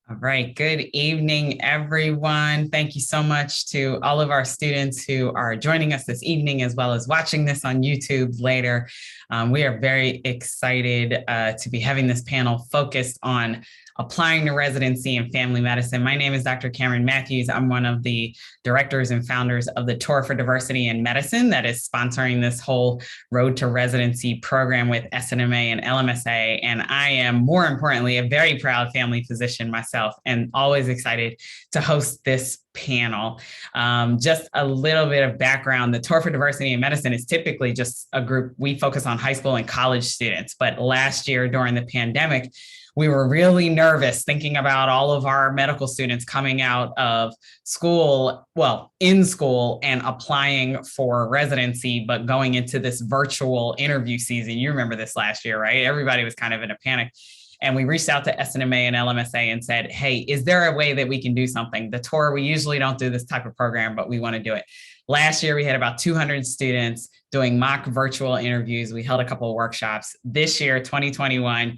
All right. Good evening, everyone. Thank you so much to all of our students who are joining us this evening, as well as watching this on YouTube later. We are very excited to be having this panel focused on applying to residency in family medicine. My name is Dr. Cameron Matthews. I'm one of the directors and founders of the Tour for Diversity in Medicine that is sponsoring this whole Road to Residency program with SNMA and LMSA. And I am, more importantly, a very proud family physician myself and always excited to host this panel. Just a little bit of background. The Tour for Diversity in Medicine is typically just a group. We focus on high school and college students, but last year during the pandemic, we were really nervous thinking about all of our medical students coming out of school, well, in school and applying for residency, but going into this virtual interview season. You remember this last year, right? Everybody was kind of in a panic. And we reached out to SNMA and LMSA and said, hey, is there a way that we can do something? The tour, we usually don't do this type of program, but we want to do it. Last year, we had about 200 students doing mock virtual interviews. We held a couple of workshops. This year, 2021,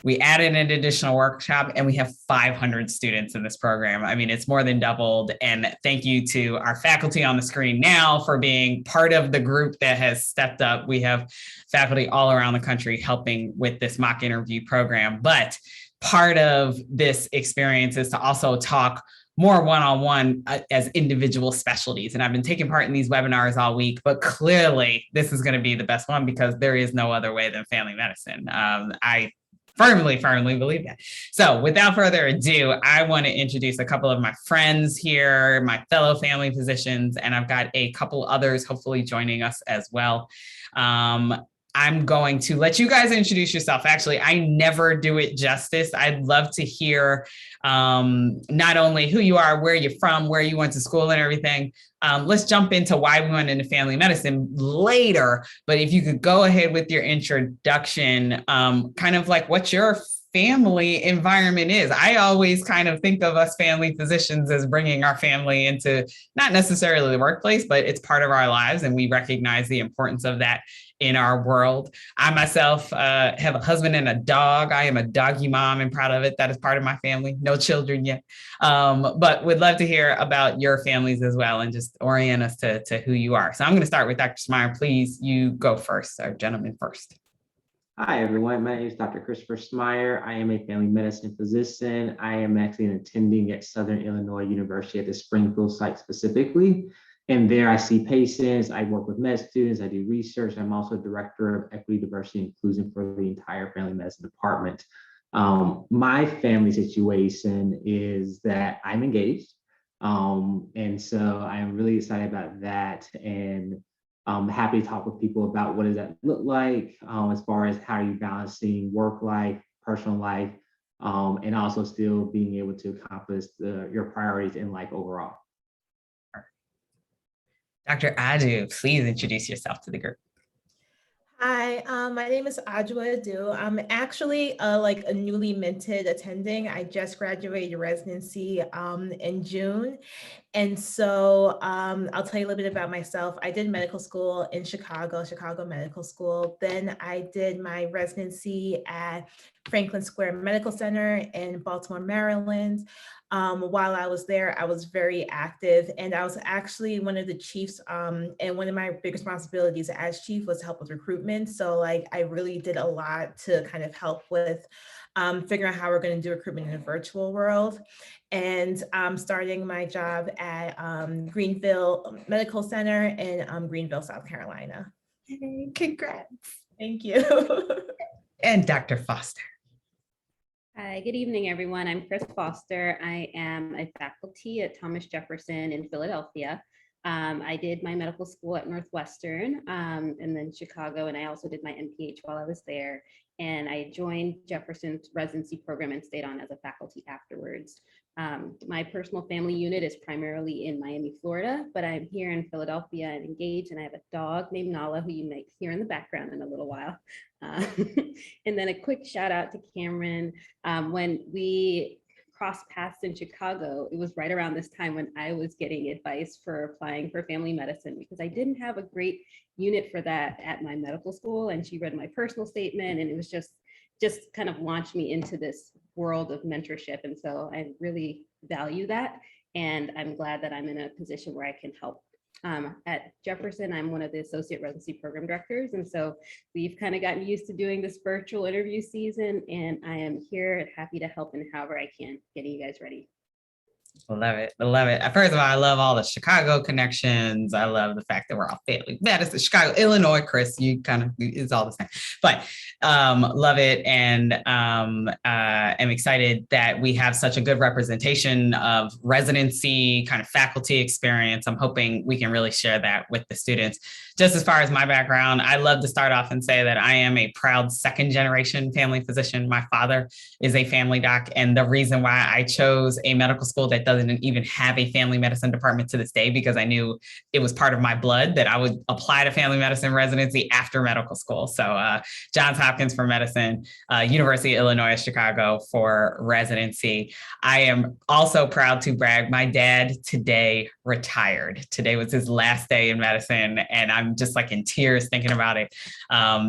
we added an additional workshop and we have 500 students in this program. I mean, it's more than doubled. And thank you to our faculty on the screen now for being part of the group that has stepped up. We have faculty all around the country helping with this mock interview program. But part of this experience is to also talk more one-on-one as individual specialties. And I've been taking part in these webinars all week, but clearly this is going to be the best one because there is no other way than family medicine. I firmly believe that. So without further ado, I want to introduce a couple of my friends here, my fellow family physicians, and I've got a couple others hopefully joining us as well. I'm going to let you guys introduce yourself. Actually, I never do it justice. I'd love to hear not only who you are, where you're from, where you went to school and everything. Let's jump into why we went into family medicine later. But if you could go ahead with your introduction, kind of like what your family environment is. I always kind of think of us family physicians as bringing our family into not necessarily the workplace, but it's part of our lives. And we recognize the importance of that in our world. I myself have a husband and a dog. I am a doggy mom and proud of it. That is part of my family. No children yet, but would love to hear about your families as well and just orient us to who you are. So I'm going to start with Dr. Smyer. Please, you go first, or gentleman first. Hi, everyone. My name is Dr. Christopher Smyer. I am a family medicine physician. I am actually attending at Southern Illinois University at the Springfield site specifically. And there I see patients, I work with med students, I do research. I'm also director of equity, diversity, and inclusion for the entire family medicine department. My family situation is that I'm engaged. And so I'm really excited about that. And I'm happy to talk with people about what does that look like as far as how are you balancing work life, personal life, and also still being able to accomplish your priorities in life overall. Dr. Adu, please introduce yourself to the group. Hi, my name is Ajwa Adu. I'm actually like a newly minted attending. I just graduated residency in June. And so I'll tell you a little bit about myself. I did medical school in Chicago Medical School. Then I did my residency at Franklin Square Medical Center in Baltimore, Maryland. While I was there, I was very active, and I was actually one of the chiefs, and one of my big responsibilities as chief was to help with recruitment. So like I really did a lot to kind of help with figuring out how we're going to do recruitment in a virtual world. And I'm starting my job at Greenville Medical Center in Greenville, South Carolina. Hey, congrats. Thank you. And Dr. Foster. Hi, good evening, everyone. I'm Chris Foster. I am a faculty at Thomas Jefferson in Philadelphia. I did my medical school at Northwestern and then Chicago, and I also did my MPH while I was there. And I joined Jefferson's residency program and stayed on as a faculty afterwards. My personal family unit is primarily in Miami, Florida, but I'm here in Philadelphia and engaged, and I have a dog named Nala, who you might hear in the background in a little while. And then a quick shout out to Cameron. When we crossed paths in Chicago, it was right around this time when I was getting advice for applying for family medicine, because I didn't have a great unit for that at my medical school. And she read my personal statement, and it was just just kind of launched me into this world of mentorship. And so I really value that. And I'm glad that I'm in a position where I can help. At Jefferson, I'm one of the associate residency program directors. And so we've kind of gotten used to doing this virtual interview season, and I am here and happy to help in however I can, getting you guys ready. I love it. I love it. First of all, I love all the Chicago connections. I love the fact that we're all family. That is the Chicago, Illinois, Chris, you kind of, it's all the same, but love it. And am excited that we have such a good representation of residency, kind of faculty experience. I'm hoping we can really share that with the students. Just as far as my background, I love to start off and say that I am a proud second generation family physician. My father is a family doc. And the reason why I chose a medical school that doesn't even have a family medicine department to this day, because I knew it was part of my blood that I would apply to family medicine residency after medical school. So Johns Hopkins for medicine, University of Illinois at Chicago for residency. I am also proud to brag, my dad today retired. Today was his last day in medicine, and I'm just like in tears thinking about it.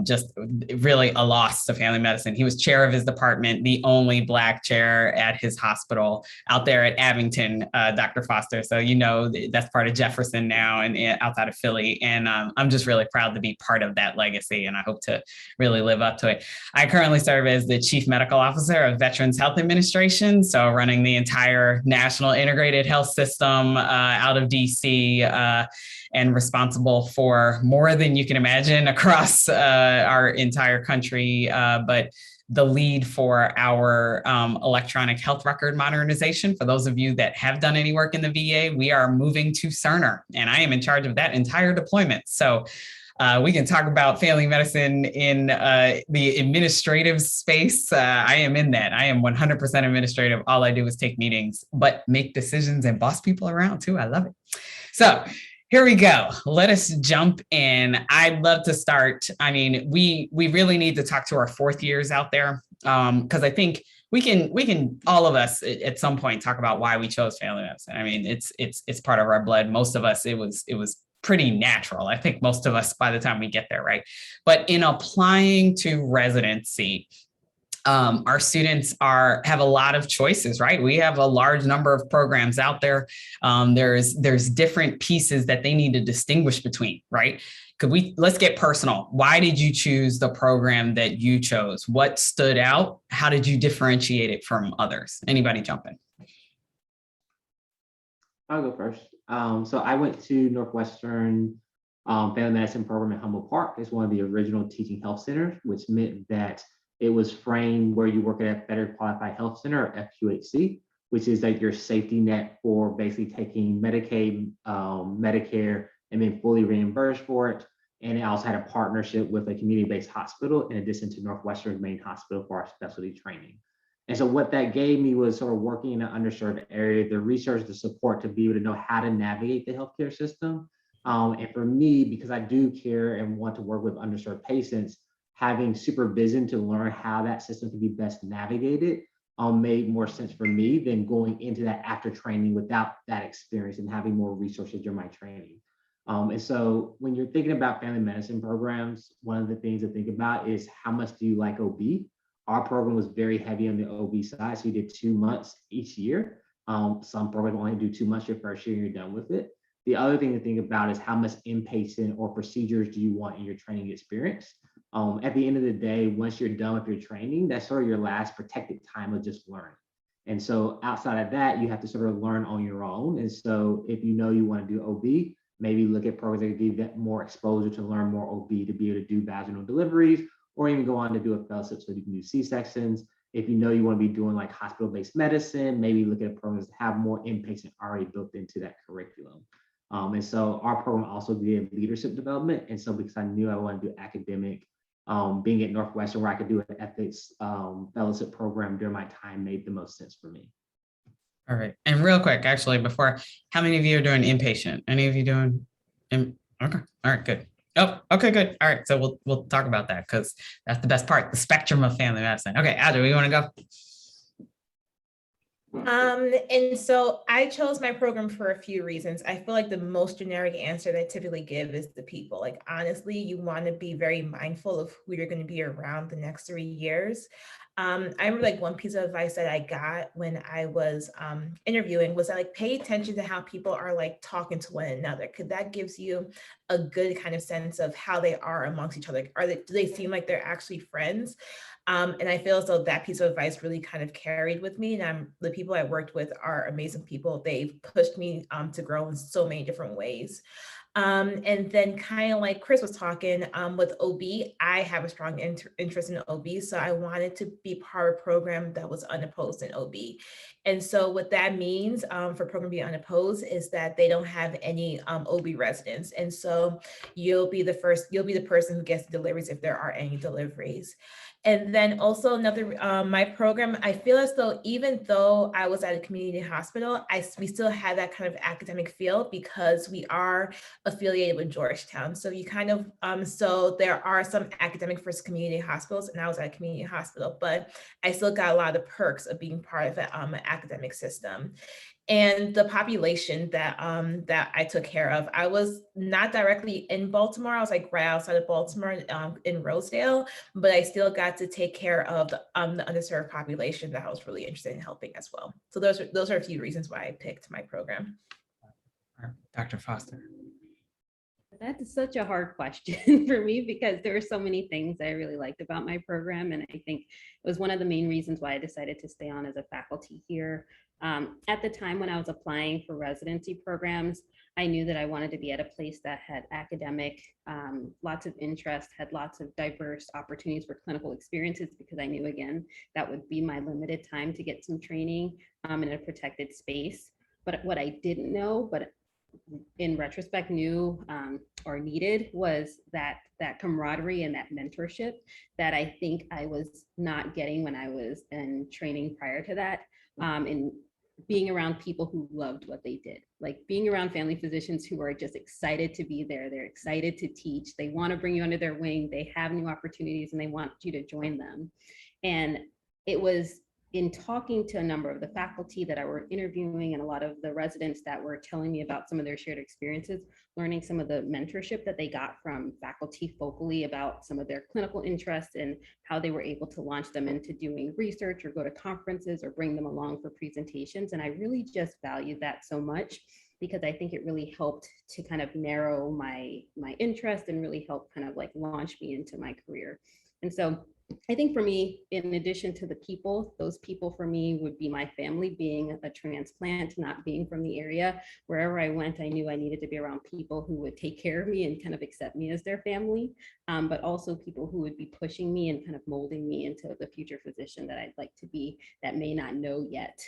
Just really a loss to family medicine. He was chair of his department, the only Black chair at his hospital out there at Abington, Dr. Foster. So, you know, that's part of Jefferson now and outside of Philly. And I'm just really proud to be part of that legacy, and I hope to really live up to it. I currently serve as the Chief Medical Officer of Veterans Health Administration. So running the entire national integrated health system out of DC, and responsible for more than you can imagine across our entire country, but the lead for our electronic health record modernization. For those of you that have done any work in the VA, we are moving to Cerner, and I am in charge of that entire deployment. So we can talk about family medicine in the administrative space. I am in that. I am 100% administrative. All I do is take meetings, but make decisions and boss people around too. I love it. So here we go. Let us jump in. I'd love to start. I mean, we really need to talk to our fourth years out there, because I think we can all of us at some point talk about why we chose family medicine. I mean, it's part of our blood. Most of us, it was pretty natural. I think most of us by the time we get there, right? But in applying to residency, our students have a lot of choices, right? We have a large number of programs out there. There's different pieces that they need to distinguish between, right? Let's get personal. Why did you choose the program that you chose? What stood out? How did you differentiate it from others? Anybody jump in? I'll go first. So I went to Northwestern Family Medicine program at Humboldt Park. It's one of the original teaching health centers, which meant that it was framed where you work at a Federally Qualified Health Center, or FQHC, which is like your safety net for basically taking Medicaid, Medicare, and then fully reimbursed for it. And it also had a partnership with a community-based hospital in addition to Northwestern's main hospital for our specialty training. And so what that gave me was sort of working in an underserved area, the research, the support to be able to know how to navigate the healthcare system. And for me, because I do care and want to work with underserved patients, having supervision to learn how that system can be best navigated made more sense for me than going into that after training without that experience and having more resources during my training. And so when you're thinking about family medicine programs, one of the things to think about is how much do you like OB? Our program was very heavy on the OB side, so we did 2 months each year. Some programs only do 2 months your first year and you're done with it. The other thing to think about is how much inpatient or procedures do you want in your training experience? At the end of the day, once you're done with your training, that's sort of your last protected time of just learning. And so outside of that, you have to sort of learn on your own. And so if you know you want to do OB, maybe look at programs that give that more exposure to learn more OB to be able to do vaginal deliveries, or even go on to do a fellowship so you can do C-sections. If you know you want to be doing like hospital-based medicine, maybe look at programs that have more inpatient already built into that curriculum. And so our program also did leadership development. And so because I knew I wanted to do academic, being at Northwestern where I could do an ethics fellowship program during my time made the most sense for me. All right. And real quick, actually, before, how many of you are doing inpatient? Any of you doing? Okay. All right, good. Oh, okay, good. All right. So we'll talk about that because that's the best part, the spectrum of family medicine. Okay, Audrey, you want to go? And so I chose my program for a few reasons. I feel like the most generic answer that I typically give is the people. Like, honestly, you want to be very mindful of who you're going to be around the next 3 years. I remember like one piece of advice that I got when I was interviewing was that like pay attention to how people are like talking to one another, because that gives you a good kind of sense of how they are amongst each other. Do they seem like they're actually friends? And I feel as though that piece of advice really kind of carried with me. And the people I worked with are amazing people. They've pushed me to grow in so many different ways. And then kind of like Chris was talking with OB, I have a strong interest in OB. So I wanted to be part of a program that was unopposed in OB. And so what that means for program being unopposed is that they don't have any OB residents. And so you'll be the person who gets the deliveries if there are any deliveries. And then also my program, I feel as though even though I was at a community hospital, we still had that kind of academic feel because we are affiliated with Georgetown. So you kind of, so there are some academic first community hospitals, and I was at a community hospital, but I still got a lot of the perks of being part of an academic system. And the population that I took care of, I was not directly in Baltimore. I was like right outside of Baltimore in Rosedale, but I still got to take care of the underserved population that I was really interested in helping as well. So those are a few reasons why I picked my program. Dr. Foster. That's such a hard question for me because there were so many things I really liked about my program. And I think it was one of the main reasons why I decided to stay on as a faculty here. At the time when I was applying for residency programs, I knew that I wanted to be at a place that had academic, lots of interest, had lots of diverse opportunities for clinical experiences, because I knew, again, that would be my limited time to get some training in a protected space. But what I didn't know, but in retrospect knew or needed, was that camaraderie and that mentorship that I think I was not getting when I was in training prior to that. And being around people who loved what they did, like being around family physicians who are just excited to be there. They're excited to teach. They want to bring you under their wing. They have new opportunities and they want you to join them. And it was in talking to a number of the faculty that I were interviewing and a lot of the residents that were telling me about some of their shared experiences, learning some of the mentorship that they got from faculty focally about some of their clinical interests and how they were able to launch them into doing research or go to conferences or bring them along for presentations. And I really just valued that so much, because I think it really helped to kind of narrow my interest and really help kind of like launch me into my career. And so I think for me, in addition to the people, those people for me would be my family. Being a transplant, not being from the area, wherever I went, I knew I needed to be around people who would take care of me and kind of accept me as their family, but also people who would be pushing me and kind of molding me into the future physician that I'd like to be, that may not know yet.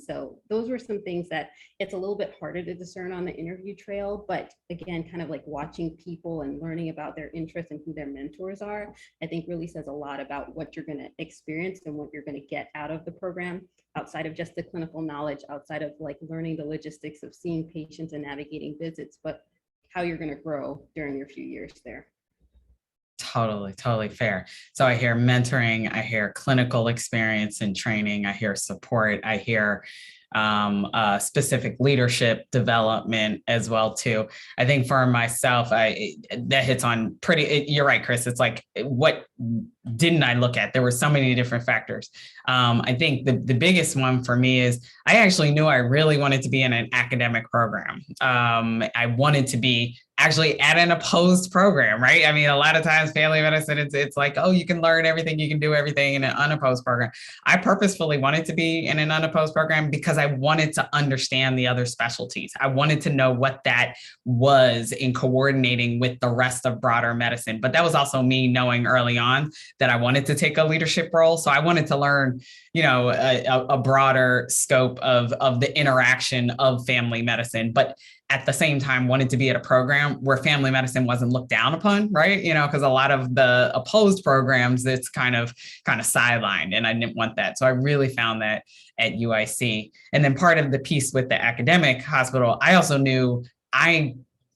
So those were some things that it's a little bit harder to discern on the interview trail, but again, kind of like watching people and learning about their interests and who their mentors are, I think really says a lot about what you're going to experience and what you're going to get out of the program, outside of just the clinical knowledge, outside of like learning the logistics of seeing patients and navigating visits, but how you're going to grow during your few years there. Totally fair. So I hear mentoring, I hear clinical experience and training, I hear support, I hear specific leadership development as well too. I think for myself, that hits on you're right, Chris. It's like, what didn't I look at? There were so many different factors. I think the biggest one for me is I actually knew I really wanted to be in an academic program. I wanted to be actually at an opposed program, right? I mean, a lot of times family medicine, it's like, oh, you can learn everything, you can do everything in an unopposed program. I purposefully wanted to be in an unopposed program because I wanted to understand the other specialties. I wanted to know what that was in coordinating with the rest of broader medicine. But that was also me knowing early on that I wanted to take a leadership role. So I wanted to learn, a broader scope of the interaction of family medicine, but at the same time wanted to be at a program where family medicine wasn't looked down upon, right? Because a lot of the opposed programs, it's kind of sidelined, and I didn't want that. So I really found that at UIC. And then part of the piece with the academic hospital, I also knew I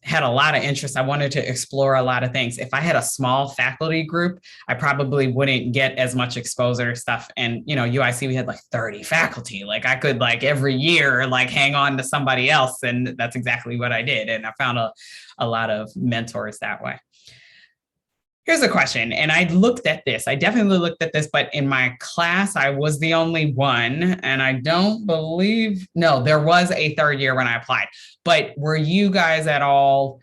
had a lot of interest. I wanted to explore a lot of things. If I had a small faculty group, I probably wouldn't get as much exposure to stuff. And, UIC, we had like 30 faculty. Like I could like every year, like hang on to somebody else. And that's exactly what I did. And I found a lot of mentors that way. Here's a question, and I looked at this. I definitely looked at this, but in my class, I was the only one, and I don't believe, no, there was a third year when I applied. But were you guys at all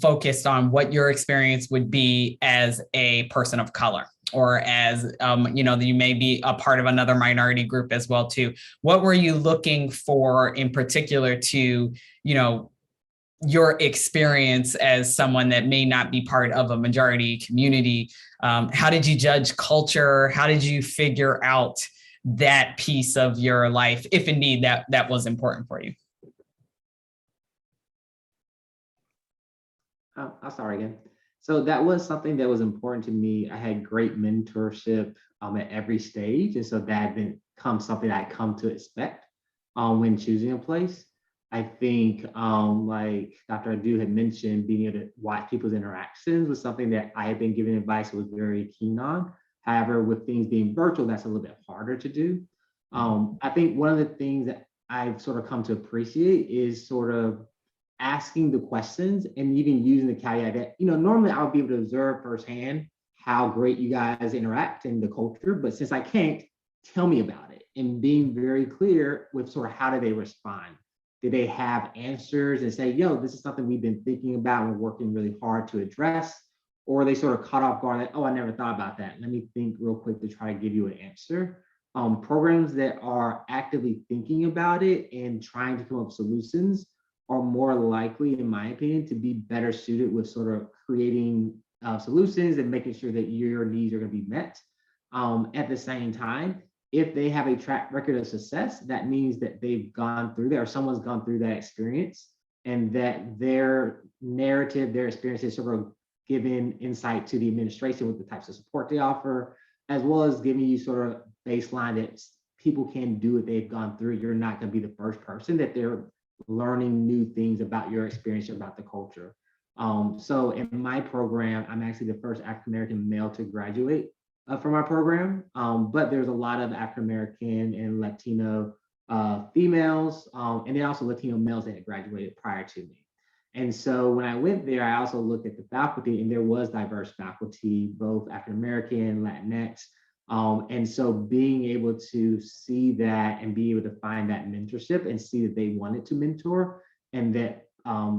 focused on what your experience would be as a person of color, or as, you may be a part of another minority group as well, too? What were you looking for in particular to, your experience as someone that may not be part of a majority community? How did you judge culture? How did you figure out that piece of your life, if indeed that was important for you? I'll start again. So that was something that was important to me. I had great mentorship at every stage. And so that had become something I come to expect when choosing a place. I think like Dr. Adu had mentioned, being able to watch people's interactions was something that I had been given advice was very keen on. However, with things being virtual, that's a little bit harder to do. I think one of the things that I've sort of come to appreciate is sort of asking the questions and even using the caveat that, normally I would be able to observe firsthand how great you guys interact in the culture, but since I can't, tell me about it, and being very clear with sort of how do they respond. Did they have answers and say, yo, this is something we've been thinking about and we're working really hard to address? Or are they sort of caught off guard, like, oh, I never thought about that. Let me think real quick to try to give you an answer. Programs that are actively thinking about it and trying to come up with solutions are more likely, in my opinion, to be better suited with sort of creating solutions and making sure that your needs are going to be met. At the same time, if they have a track record of success, that means that they've gone through that, or someone's gone through that experience, and that their narrative, their experiences sort of giving insight to the administration with the types of support they offer, as well as giving you sort of baseline that people can do what they've gone through. You're not going to be the first person that they're learning new things about your experience, about the culture. So in my program, I'm actually the first African-American male to graduate from our program, but there's a lot of African-American and Latino females, and then also Latino males that had graduated prior to me. And so when I went there, I also looked at the faculty, and there was diverse faculty, both African-American, Latinx. And so being able to see that and be able to find that mentorship and see that they wanted to mentor, and that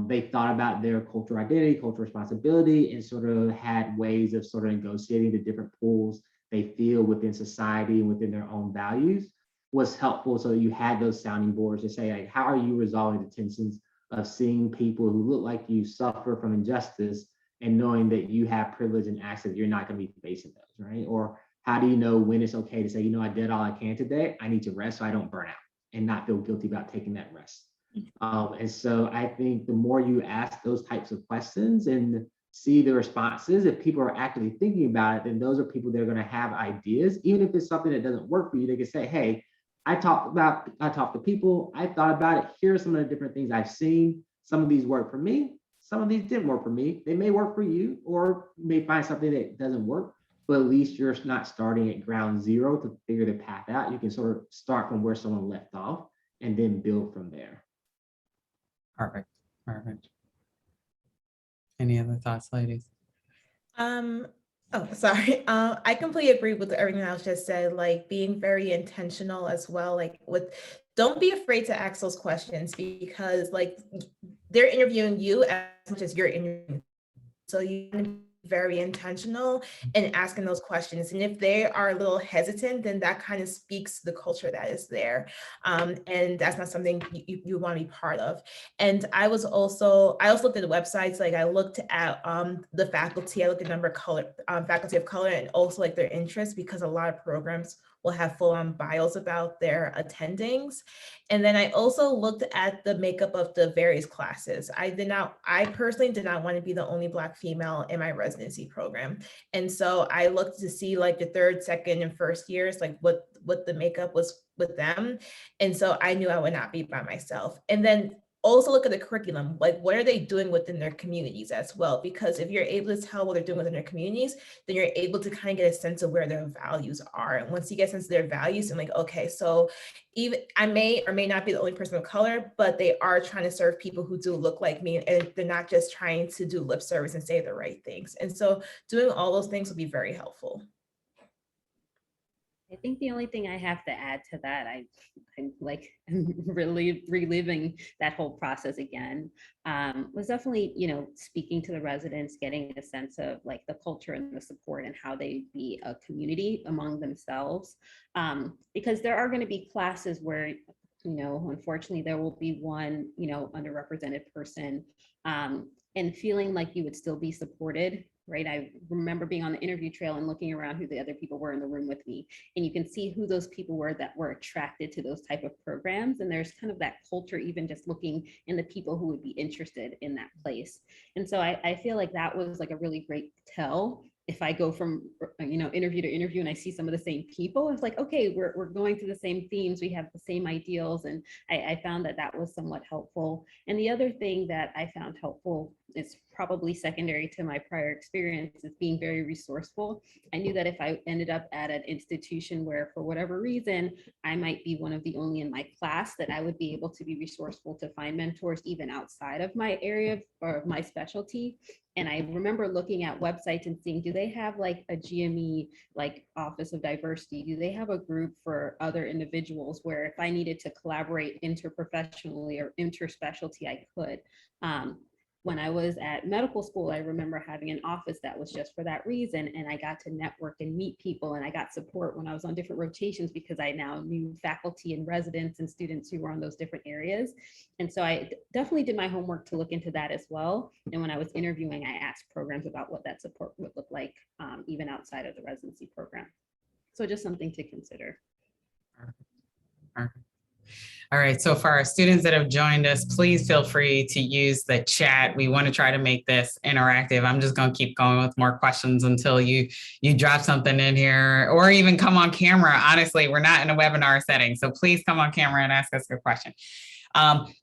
they thought about their cultural identity, cultural responsibility, and sort of had ways of sort of negotiating the different pools they feel within society and within their own values, was helpful. So you had those sounding boards to say, like, how are you resolving the tensions of seeing people who look like you suffer from injustice and knowing that you have privilege and access, you're not going to be facing those, right? Or how do you know when it's okay to say, I did all I can today, I need to rest so I don't burn out and not feel guilty about taking that rest. And so I think the more you ask those types of questions and see the responses, if people are actively thinking about it, then those are people that are going to have ideas. Even if it's something that doesn't work for you, they can say, hey, I talked to people, I thought about it. Here are some of the different things I've seen. Some of these work for me. Some of these didn't work for me. They may work for you, or you may find something that doesn't work, but at least you're not starting at ground zero to figure the path out. You can sort of start from where someone left off and then build from there. Perfect. Any other thoughts, ladies? Oh, sorry. I completely agree with everything I was just said, like being very intentional as well, like don't be afraid to ask those questions, because like they're interviewing you as much as you're interviewing. So you want to be very intentional in asking those questions. And if they are a little hesitant, then that kind of speaks to the culture that is there. And that's not something you want to be part of. And I also looked at the websites, like I looked at the faculty, I looked at the number of faculty of color, and also like their interests, because a lot of programs will have full-on bios about their attendings. And then I also looked at the makeup of the various classes. I personally did not want to be the only Black female in my residency program. And so I looked to see like the third, second, and first years, like what the makeup was with them. And so I knew I would not be by myself. And then also look at the curriculum, like what are they doing within their communities as well? Because if you're able to tell what they're doing within their communities, then you're able to kind of get a sense of where their values are. And once you get a sense of their values, and like, okay, so even I may or may not be the only person of color, but they are trying to serve people who do look like me, and they're not just trying to do lip service and say the right things. And so doing all those things will be very helpful. I think the only thing I have to add to that, I'm like really reliving that whole process again, was definitely, speaking to the residents, getting a sense of like the culture and the support and how they be a community among themselves. Because there are going to be classes where, unfortunately there will be one, underrepresented person, and feeling like you would still be supported. Right. I remember being on the interview trail and looking around who the other people were in the room with me. And you can see who those people were that were attracted to those type of programs. And there's kind of that culture, even just looking in the people who would be interested in that place. And so I feel like that was like a really great tell. If I go from, interview to interview and I see some of the same people, it's like, okay, we're going through the same themes. We have the same ideals. And I found that was somewhat helpful. And the other thing that I found helpful is probably secondary to my prior experience is being very resourceful. I knew that if I ended up at an institution where for whatever reason, I might be one of the only in my class, that I would be able to be resourceful to find mentors even outside of my area or my specialty. And I remember looking at websites and seeing, do they have like a GME, like Office of Diversity? Do they have a group for other individuals where if I needed to collaborate interprofessionally or interspecialty, I could? When I was at medical school, I remember having an office that was just for that reason. And I got to network and meet people, and I got support when I was on different rotations because I now knew faculty and residents and students who were on those different areas. And so I definitely did my homework to look into that as well. And when I was interviewing, I asked programs about what that support would look like, even outside of the residency program. So just something to consider. All right, so for our students that have joined us, please feel free to use the chat. We want to try to make this interactive. I'm just going to keep going with more questions until you drop something in here, or even come on camera. Honestly, we're not in a webinar setting, so please come on camera and ask us a question.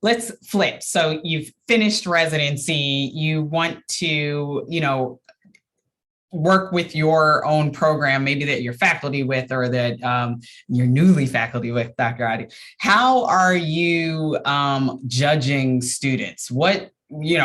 Let's flip. So you've finished residency. You want to, work with your own program, maybe that you're faculty with, or that you're newly faculty with, Dr. Adi. How are you judging students? What,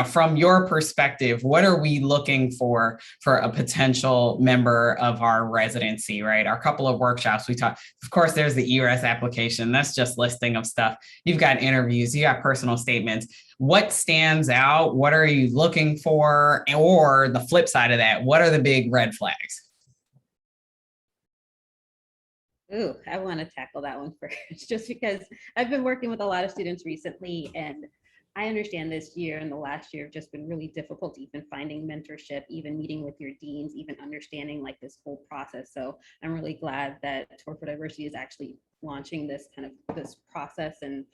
from your perspective, what are we looking for a potential member of our residency, right? Our couple of workshops we taught, of course, there's the ERES application. That's just listing of stuff. You've got interviews, you got personal statements. What stands out? What are you looking for? Or the flip side of that, what are the big red flags? Ooh, I want to tackle that one first, just because I've been working with a lot of students recently, and I understand this year and the last year have just been really difficult, even finding mentorship, even meeting with your deans, even understanding like this whole process. So I'm really glad that Tour for Diversity is actually launching this process. And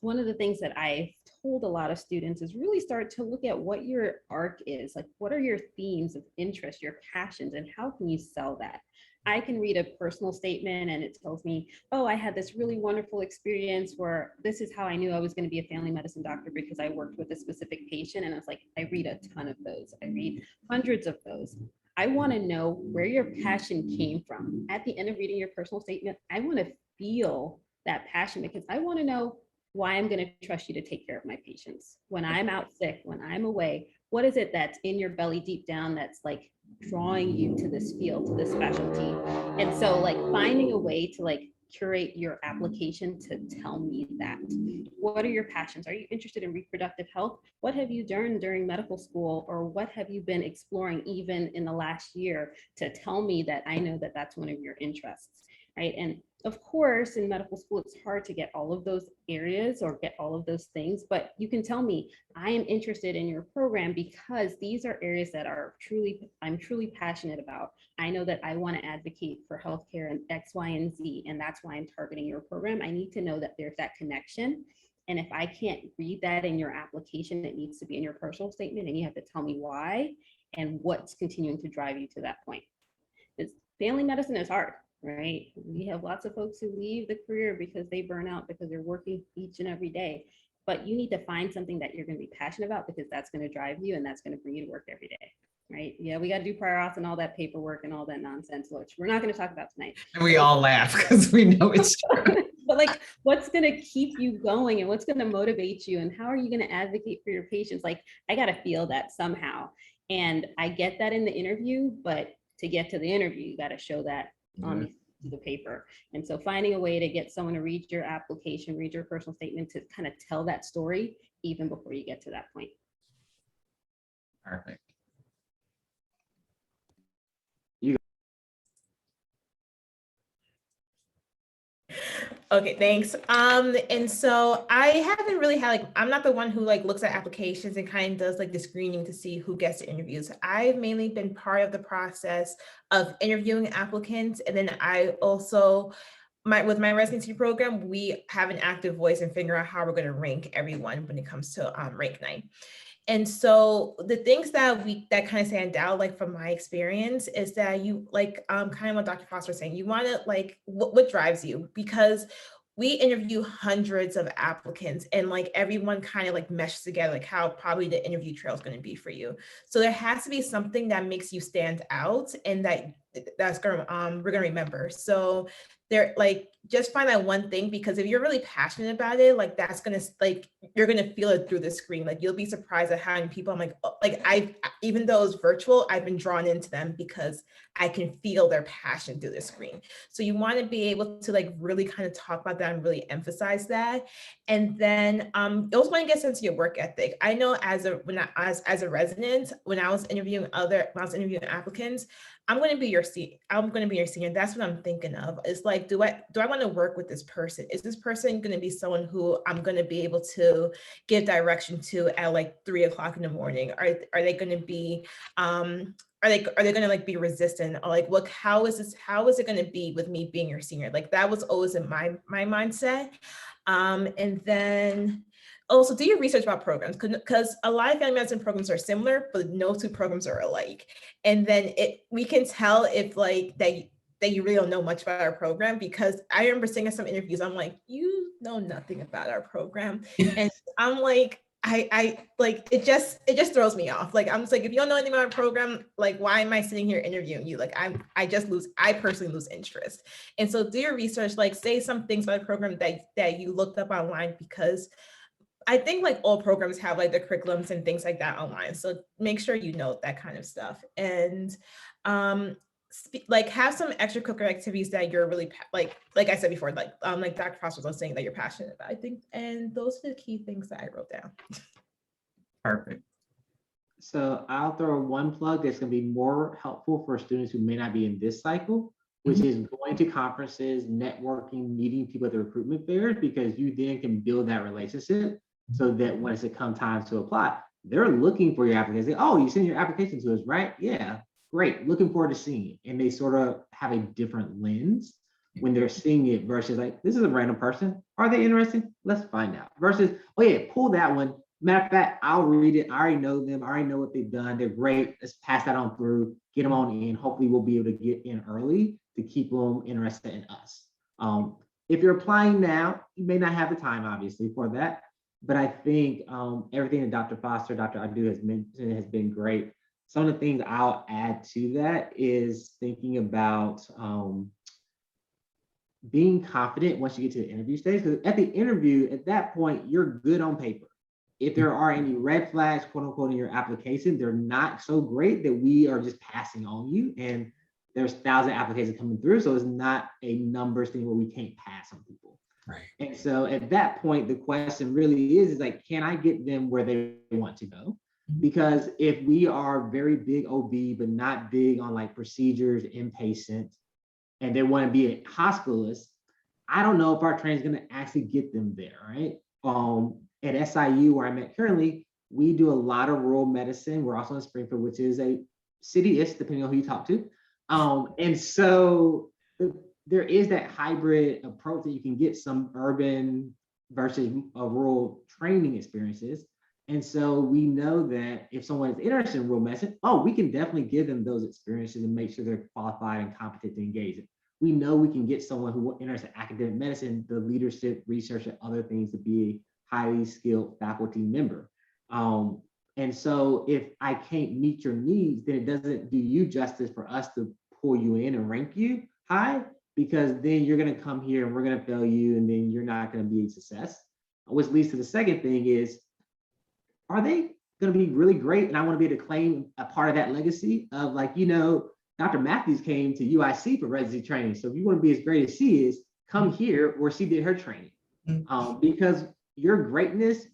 one of the things that I've told a lot of students is really start to look at what your arc is, like what are your themes of interest, your passions, and how can you sell that? I can read a personal statement and it tells me, oh, I had this really wonderful experience where this is how I knew I was going to be a family medicine doctor, because I worked with a specific patient. And it's like, I read a ton of those. I read hundreds of those. I want to know where your passion came from. At the end of reading your personal statement, I want to feel that passion, because I want to know why I'm going to trust you to take care of my patients. When I'm out sick, when I'm away, what is it that's in your belly deep down that's like drawing you to this field, to this specialty? And so like finding a way to like curate your application to tell me that. What are your passions? Are you interested in reproductive health? What have you done during medical school, or what have you been exploring even in the last year to tell me that I know that that's one of your interests, right? And of course, in medical school, it's hard to get all of those areas or get all of those things, but you can tell me, I am interested in your program because these are areas that I'm truly passionate about. I know that I want to advocate for healthcare and X, Y, and Z, and that's why I'm targeting your program. I need to know that there's that connection. And if I can't read that in your application, it needs to be in your personal statement, and you have to tell me why and what's continuing to drive you to that point. Because family medicine is hard. Right? We have lots of folks who leave the career because they burn out, because they're working each and every day. but you need to find something that you're going to be passionate about, because that's going to drive you and that's going to bring you to work every day. Right? Yeah, we got to do prior auth and all that paperwork and all that nonsense, which we're not going to talk about tonight. And we all laugh because we know it's true. But like, what's going to keep you going and what's going to motivate you, and how are you going to advocate for your patients? Like, I got to feel that somehow. And I get that in the interview, but to get to the interview, you got to show that on the paper. And so finding a way to get someone to read your application, read your personal statement, to kind of tell that story even before you get to that point. Perfect. Okay, thanks. And so I haven't really had like, I'm not the one who like looks at applications and kind of does like the screening to see who gets the interviews. I've mainly been part of the process of interviewing applicants. And then I also, with my residency program, we have an active voice and figure out how we're going to rank everyone when it comes to rank night. And so the things that kind of stand out, like from my experience, is that you like kind of what Dr. Foster was saying, you want to like what drives you, because we interview hundreds of applicants and like everyone kind of like meshes together, like how probably the interview trail is going to be for you. So there has to be something that makes you stand out and that's going to we're going to remember. So they're like, just find that one thing, because if you're really passionate about it, like that's going to like, you're going to feel it through the screen. Like you'll be surprised at how many people I'm like, oh, like even though it's virtual, I've been drawn into them because I can feel their passion through the screen. So you want to be able to like really kind of talk about that and really emphasize that. And then you also want to get a sense of your work ethic. I know as a resident, when I was interviewing applicants, I'm going to be your senior. That's what I'm thinking of. It's like, do I want to work with this person? Is this person going to be someone who I'm going to be able to give direction to at like 3 o'clock in the morning? Are they going to be, are they going to like be resistant, or like, look, how is it going to be with me being your senior? Like that was always in my mindset. And then also do your research about programs, because a lot of family medicine programs are similar, but no two programs are alike. And then we can tell if like that you really don't know much about our program, because I remember saying in some interviews, I'm like, you know nothing about our program. And I'm like, I like, it just throws me off. Like, I'm just like, if you don't know anything about our program, like, why am I sitting here interviewing you? Like, I personally lose interest. And so do your research, like say some things about the program that you looked up online, because I think like all programs have like the curriculums and things like that online. So make sure you know that kind of stuff. And like have some extracurricular activities that you're really like I said before, like Dr. Foster was saying, that you're passionate about, I think. And those are the key things that I wrote down. Perfect. So I'll throw one plug that's going to be more helpful for students who may not be in this cycle, which is going to conferences, networking, meeting people at the recruitment fairs, because you then can build that relationship so that once it comes time to apply, they're looking for your application. Oh, you send your application to us, right? Yeah, great. Looking forward to seeing it. And they sort of have a different lens when they're seeing it versus like, this is a random person. Are they interested? Let's find out. Versus, oh yeah, pull that one. Matter of fact, I'll read it. I already know them. I already know what they've done. They're great. Let's pass that on through, get them on in. Hopefully we'll be able to get in early to keep them interested in us. If you're applying now, you may not have the time, obviously, for that. But I think everything that Dr. Foster, Dr. Adu has mentioned has been great. Some of the things I'll add to that is thinking about being confident once you get to the interview stage. Because at the interview, at that point, you're good on paper. If there are any red flags, quote unquote, in your application, they're not so great that we are just passing on you. And there's 1,000 applications coming through. So it's not a numbers thing where we can't pass on people. Right. And so at that point, the question really is like, can I get them where they want to go? Because if we are very big OB, but not big on like procedures, inpatient, and they want to be a hospitalist, I don't know if our training is going to actually get them there, right? At SIU, where I'm at currently, we do a lot of rural medicine. We're also in Springfield, which is a city-ish, depending on who you talk to. And so there is that hybrid approach that you can get some urban versus rural training experiences. And so we know that if someone is interested in rural medicine, we can definitely give them those experiences and make sure they're qualified and competent to engage in. We know we can get someone who is interested in academic medicine, the leadership, research, and other things to be highly skilled faculty member. And so if I can't meet your needs, then it doesn't do you justice for us to pull you in and rank you high, because then you're going to come here and we're going to fail you, and then you're not going to be a success. Which leads to the second thing is, are they going to be really great? And I want to be able to claim a part of that legacy of, like, Dr. Matthews came to UIC for residency training. So if you want to be as great as she is, come here where she did her training. Because your greatness,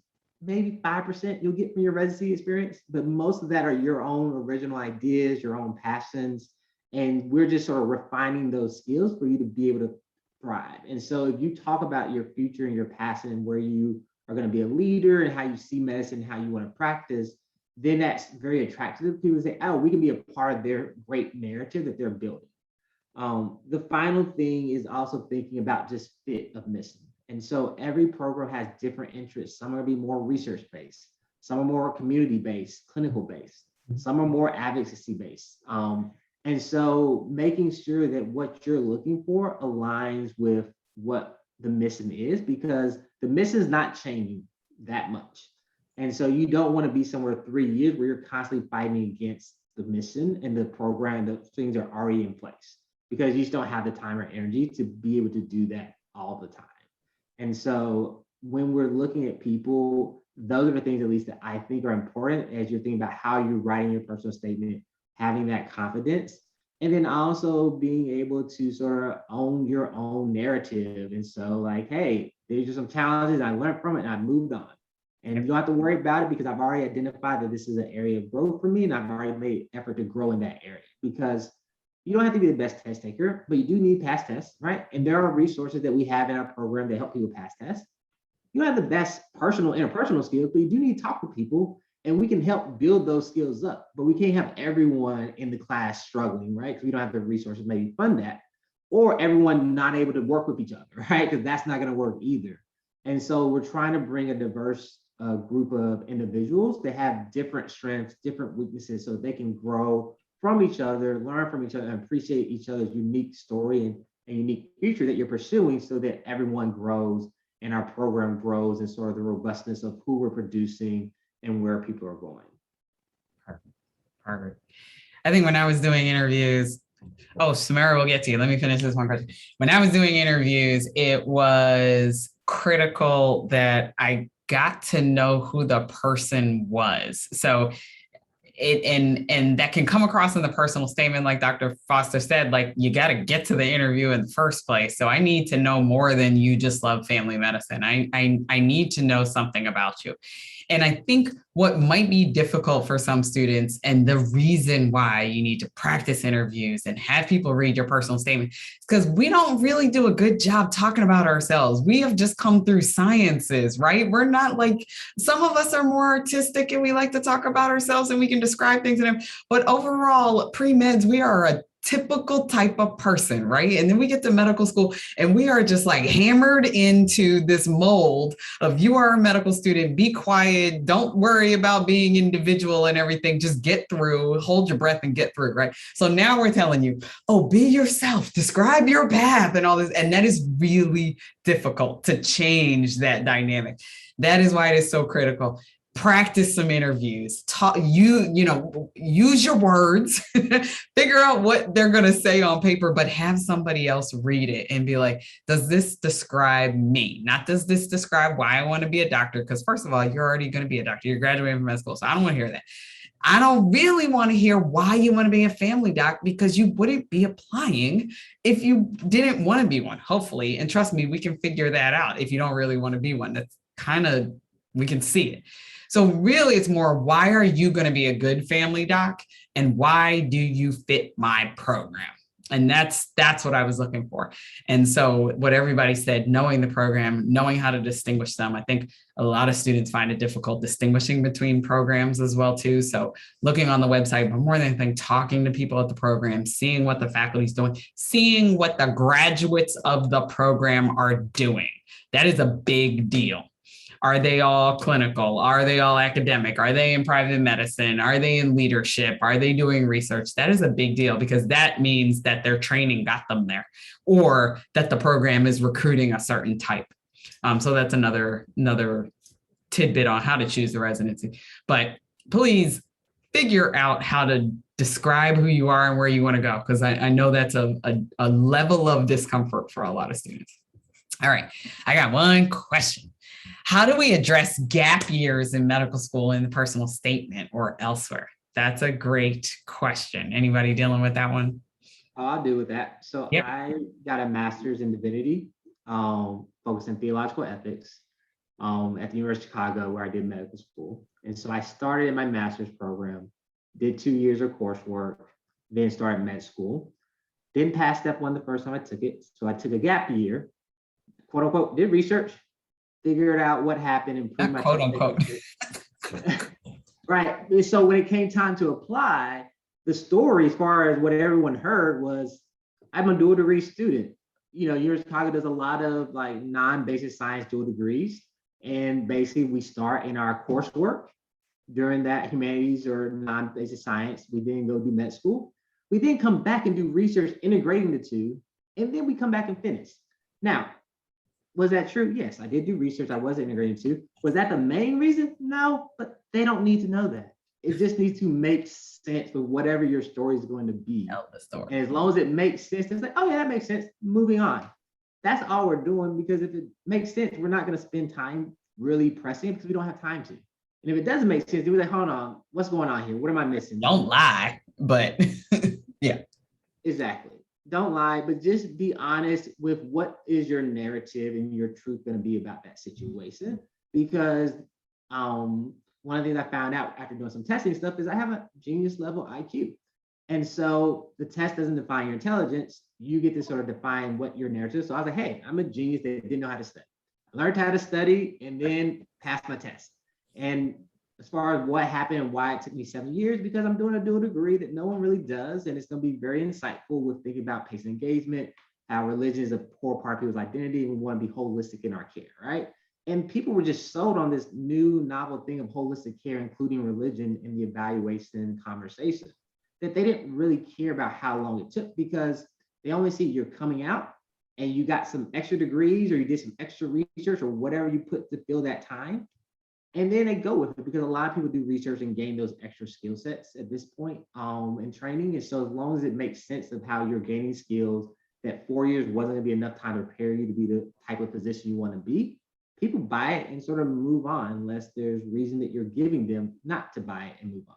maybe 5% you'll get from your residency experience, but most of that are your own original ideas, your own passions. And we're just sort of refining those skills for you to be able to thrive. And so if you talk about your future and your passion and where you are going to be a leader and how you see medicine, how you want to practice, then that's very attractive to people to say, oh, we can be a part of their great narrative that they're building. The final thing is also thinking about just fit of mission. And so every program has different interests. Some are going to be more research-based. Some are more community-based, clinical-based. Some are more advocacy-based. And so making sure that what you're looking for aligns with what the mission is, because the mission is not changing that much. And so you don't want to be somewhere 3 years where you're constantly fighting against the mission and the program, the things are already in place, because you just don't have the time or energy to be able to do that all the time. And so when we're looking at people, those are the things, at least, that I think are important as you're thinking about how you're writing your personal statement, having that confidence, and then also being able to sort of own your own narrative. And so, like, hey, these are some challenges, I learned from it and I moved on. And you don't have to worry about it, because I've already identified that this is an area of growth for me, and I've already made effort to grow in that area. Because you don't have to be the best test taker, but you do need pass tests, right? And there are resources that we have in our program that help people pass tests. You don't have the best interpersonal skills, but you do need to talk to people, and we can help build those skills up. But we can't have everyone in the class struggling, right? Because we don't have the resources maybe fund that, or everyone not able to work with each other, right? Because that's not going to work either. And so we're trying to bring a diverse group of individuals that have different strengths, different weaknesses, so they can grow from each other, learn from each other, and appreciate each other's unique story and unique future that you're pursuing, so that everyone grows and our program grows, and sort of the robustness of who we're producing and where people are going. Perfect. I think when I was doing interviews, Samara, we'll get to you. Let me finish this one question. When I was doing interviews, it was critical that I got to know who the person was. So and that can come across in the personal statement, like Dr. Foster said, like, you got to get to the interview in the first place. So I need to know more than you just love family medicine. I need to know something about you. And I think what might be difficult for some students, and the reason why you need to practice interviews and have people read your personal statement, is because we don't really do a good job talking about ourselves. We have just come through sciences, right? We're not like, some of us are more artistic and we like to talk about ourselves and we can describe things in them. But overall, pre-meds, we are a typical type of person, right? And then we get to medical school and we are just like hammered into this mold of, you are a medical student, be quiet, don't worry about being individual and everything, just get through, hold your breath and get through, right? So now we're telling you, be yourself, describe your path and all this. And that is really difficult to change that dynamic. That is why it is so critical. Practice some interviews, use your words, figure out what they're going to say on paper, but have somebody else read it and be like, does this describe me? Not does this describe why I want to be a doctor? Because first of all, you're already going to be a doctor. You're graduating from med school. So I don't want to hear that. I don't really want to hear why you want to be a family doc, because you wouldn't be applying if you didn't want to be one, hopefully. And trust me, we can figure that out if you don't really want to be one. That's we can see it. So really, it's more, why are you going to be a good family doc, and why do you fit my program? And that's what I was looking for. And so what everybody said, knowing the program, knowing how to distinguish them. I think a lot of students find it difficult distinguishing between programs as well too. So looking on the website, but more than anything, talking to people at the program, seeing what the faculty is doing, seeing what the graduates of the program are doing. That is a big deal. Are they all clinical? Are they all academic? Are they in private medicine? Are they in leadership? Are they doing research? That is a big deal, because that means that their training got them there, or that the program is recruiting a certain type. So that's another tidbit on how to choose the residency, but please figure out how to describe who you are and where you want to go, because I know that's a level of discomfort for a lot of students. All right, I got one question. How do we address gap years in medical school in the personal statement or elsewhere? That's a great question. Anybody dealing with that one? I'll deal with that. So Yep. I got a master's in divinity, focused in theological ethics, at the University of Chicago, where I did medical school. And so I started in my master's program, did 2 years of coursework, then started med school. Didn't pass step one the first time I took it. So I took a gap year, quote unquote, did research, figured out what happened, and pretty much quote unquote. Right. And so when it came time to apply, the story, as far as what everyone heard, was I'm a dual degree student. You know, University of Chicago does a lot of like non-basic science dual degrees. And basically we start in our coursework during that humanities or non-basic science. We then go do med school. We then come back and do research integrating the two. And then we come back and finish. Now, was that true? Yes, I did do research. I was integrating too. Was that the main reason? No, but they don't need to know that. It just needs to make sense with whatever your story is going to be. Tell the story. And as long as it makes sense, it's like, oh yeah, that makes sense. Moving on. That's all we're doing, because if it makes sense, we're not going to spend time really pressing it because we don't have time to. And if it doesn't make sense, then we're like, hold on, what's going on here? What am I missing? Don't lie, but yeah. Exactly. Don't lie, but just be honest with what is your narrative and your truth going to be about that situation. Because one of the things I found out after doing some testing stuff is I have a genius level IQ. And so the test doesn't define your intelligence. You get to sort of define what your narrative is. So I was like, hey, I'm a genius that didn't know how to study. I learned how to study and then passed my test. And as far as what happened and why it took me 7 years, because I'm doing a dual degree that no one really does. And it's going to be very insightful with thinking about patient engagement, how religion is a core part of people's identity, and we want to be holistic in our care, right? And people were just sold on this new novel thing of holistic care, including religion in the evaluation conversation, that they didn't really care about how long it took, because they only see you're coming out and you got some extra degrees or you did some extra research or whatever you put to fill that time. And then they go with it, because a lot of people do research and gain those extra skill sets at this point in training. And so as long as it makes sense of how you're gaining skills, that 4 years wasn't going to be enough time to prepare you to be the type of physician you want to be, people buy it and sort of move on, unless there's reason that you're giving them not to buy it and move on.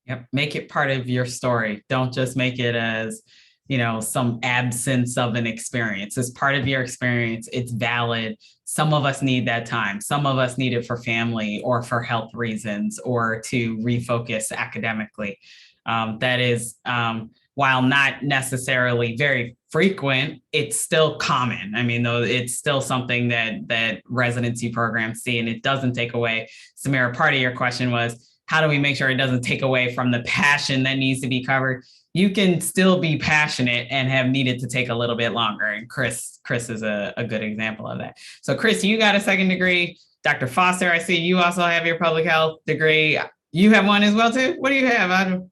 Yep. Make it part of your story. Don't just make it as, you know, some absence of an experience. It's part of your experience. It's valid. Some of us need that time. Some of us need it for family or for health reasons or to refocus academically. That is, while not necessarily very frequent, it's still common. I mean, though, it's still something that residency programs see, and it doesn't take away. Samira, part of your question was, how do we make sure it doesn't take away from the passion that needs to be covered? You can still be passionate and have needed to take a little bit longer. And Chris is a good example of that. So Chris, you got a second degree. Dr. Foster, I see you also have your public health degree. You have one as well too? What do you have, Audrey?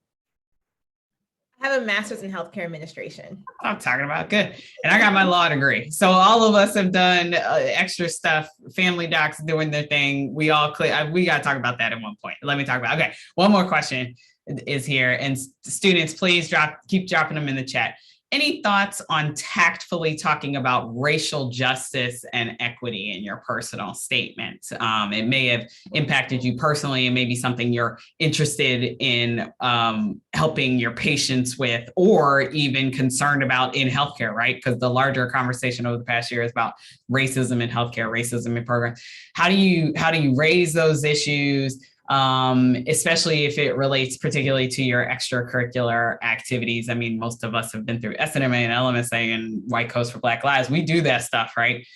I have a master's in healthcare administration. I'm talking about good. And I got my law degree. So all of us have done extra stuff, family docs doing their thing. We all we got to talk about that at one point. Let me talk about, okay. One more question is here, and students, please keep dropping them in the chat. Any thoughts on tactfully talking about racial justice and equity in your personal statement? It may have impacted you personally, and maybe something you're interested in helping your patients with, or even concerned about in healthcare, right? Because the larger conversation over the past year is about racism in healthcare, racism in programs. How do you raise those issues? Especially if it relates particularly to your extracurricular activities. I mean, most of us have been through SNMA and LMSA and White Coast for Black Lives. We do that stuff, right?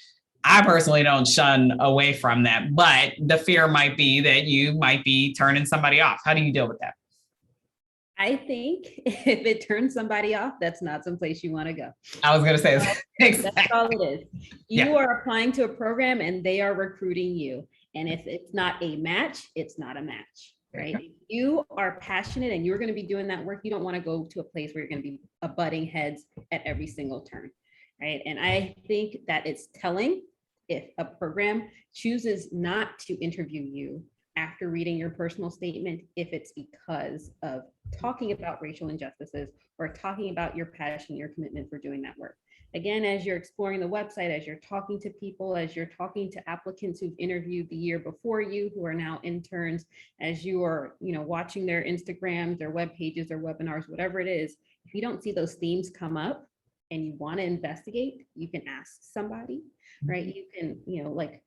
I personally don't shun away from that, but the fear might be that you might be turning somebody off. How do you deal with that? I think if it turns somebody off, that's not someplace you want to go. I was going to say exactly. That's all it is. You are applying to a program and they are recruiting you. And if it's not a match, it's not a match, right? If you are passionate and you're going to be doing that work, you don't want to go to a place where you're going to be butting heads at every single turn, right? And I think that it's telling if a program chooses not to interview you after reading your personal statement, if it's because of talking about racial injustices or talking about your passion, your commitment for doing that work. Again, as you're exploring the website, as you're talking to people, as you're talking to applicants who've interviewed the year before you, who are now interns, as you are, watching their Instagrams, their web pages, their webinars, whatever it is, if you don't see those themes come up and you want to investigate, you can ask somebody, right? You can,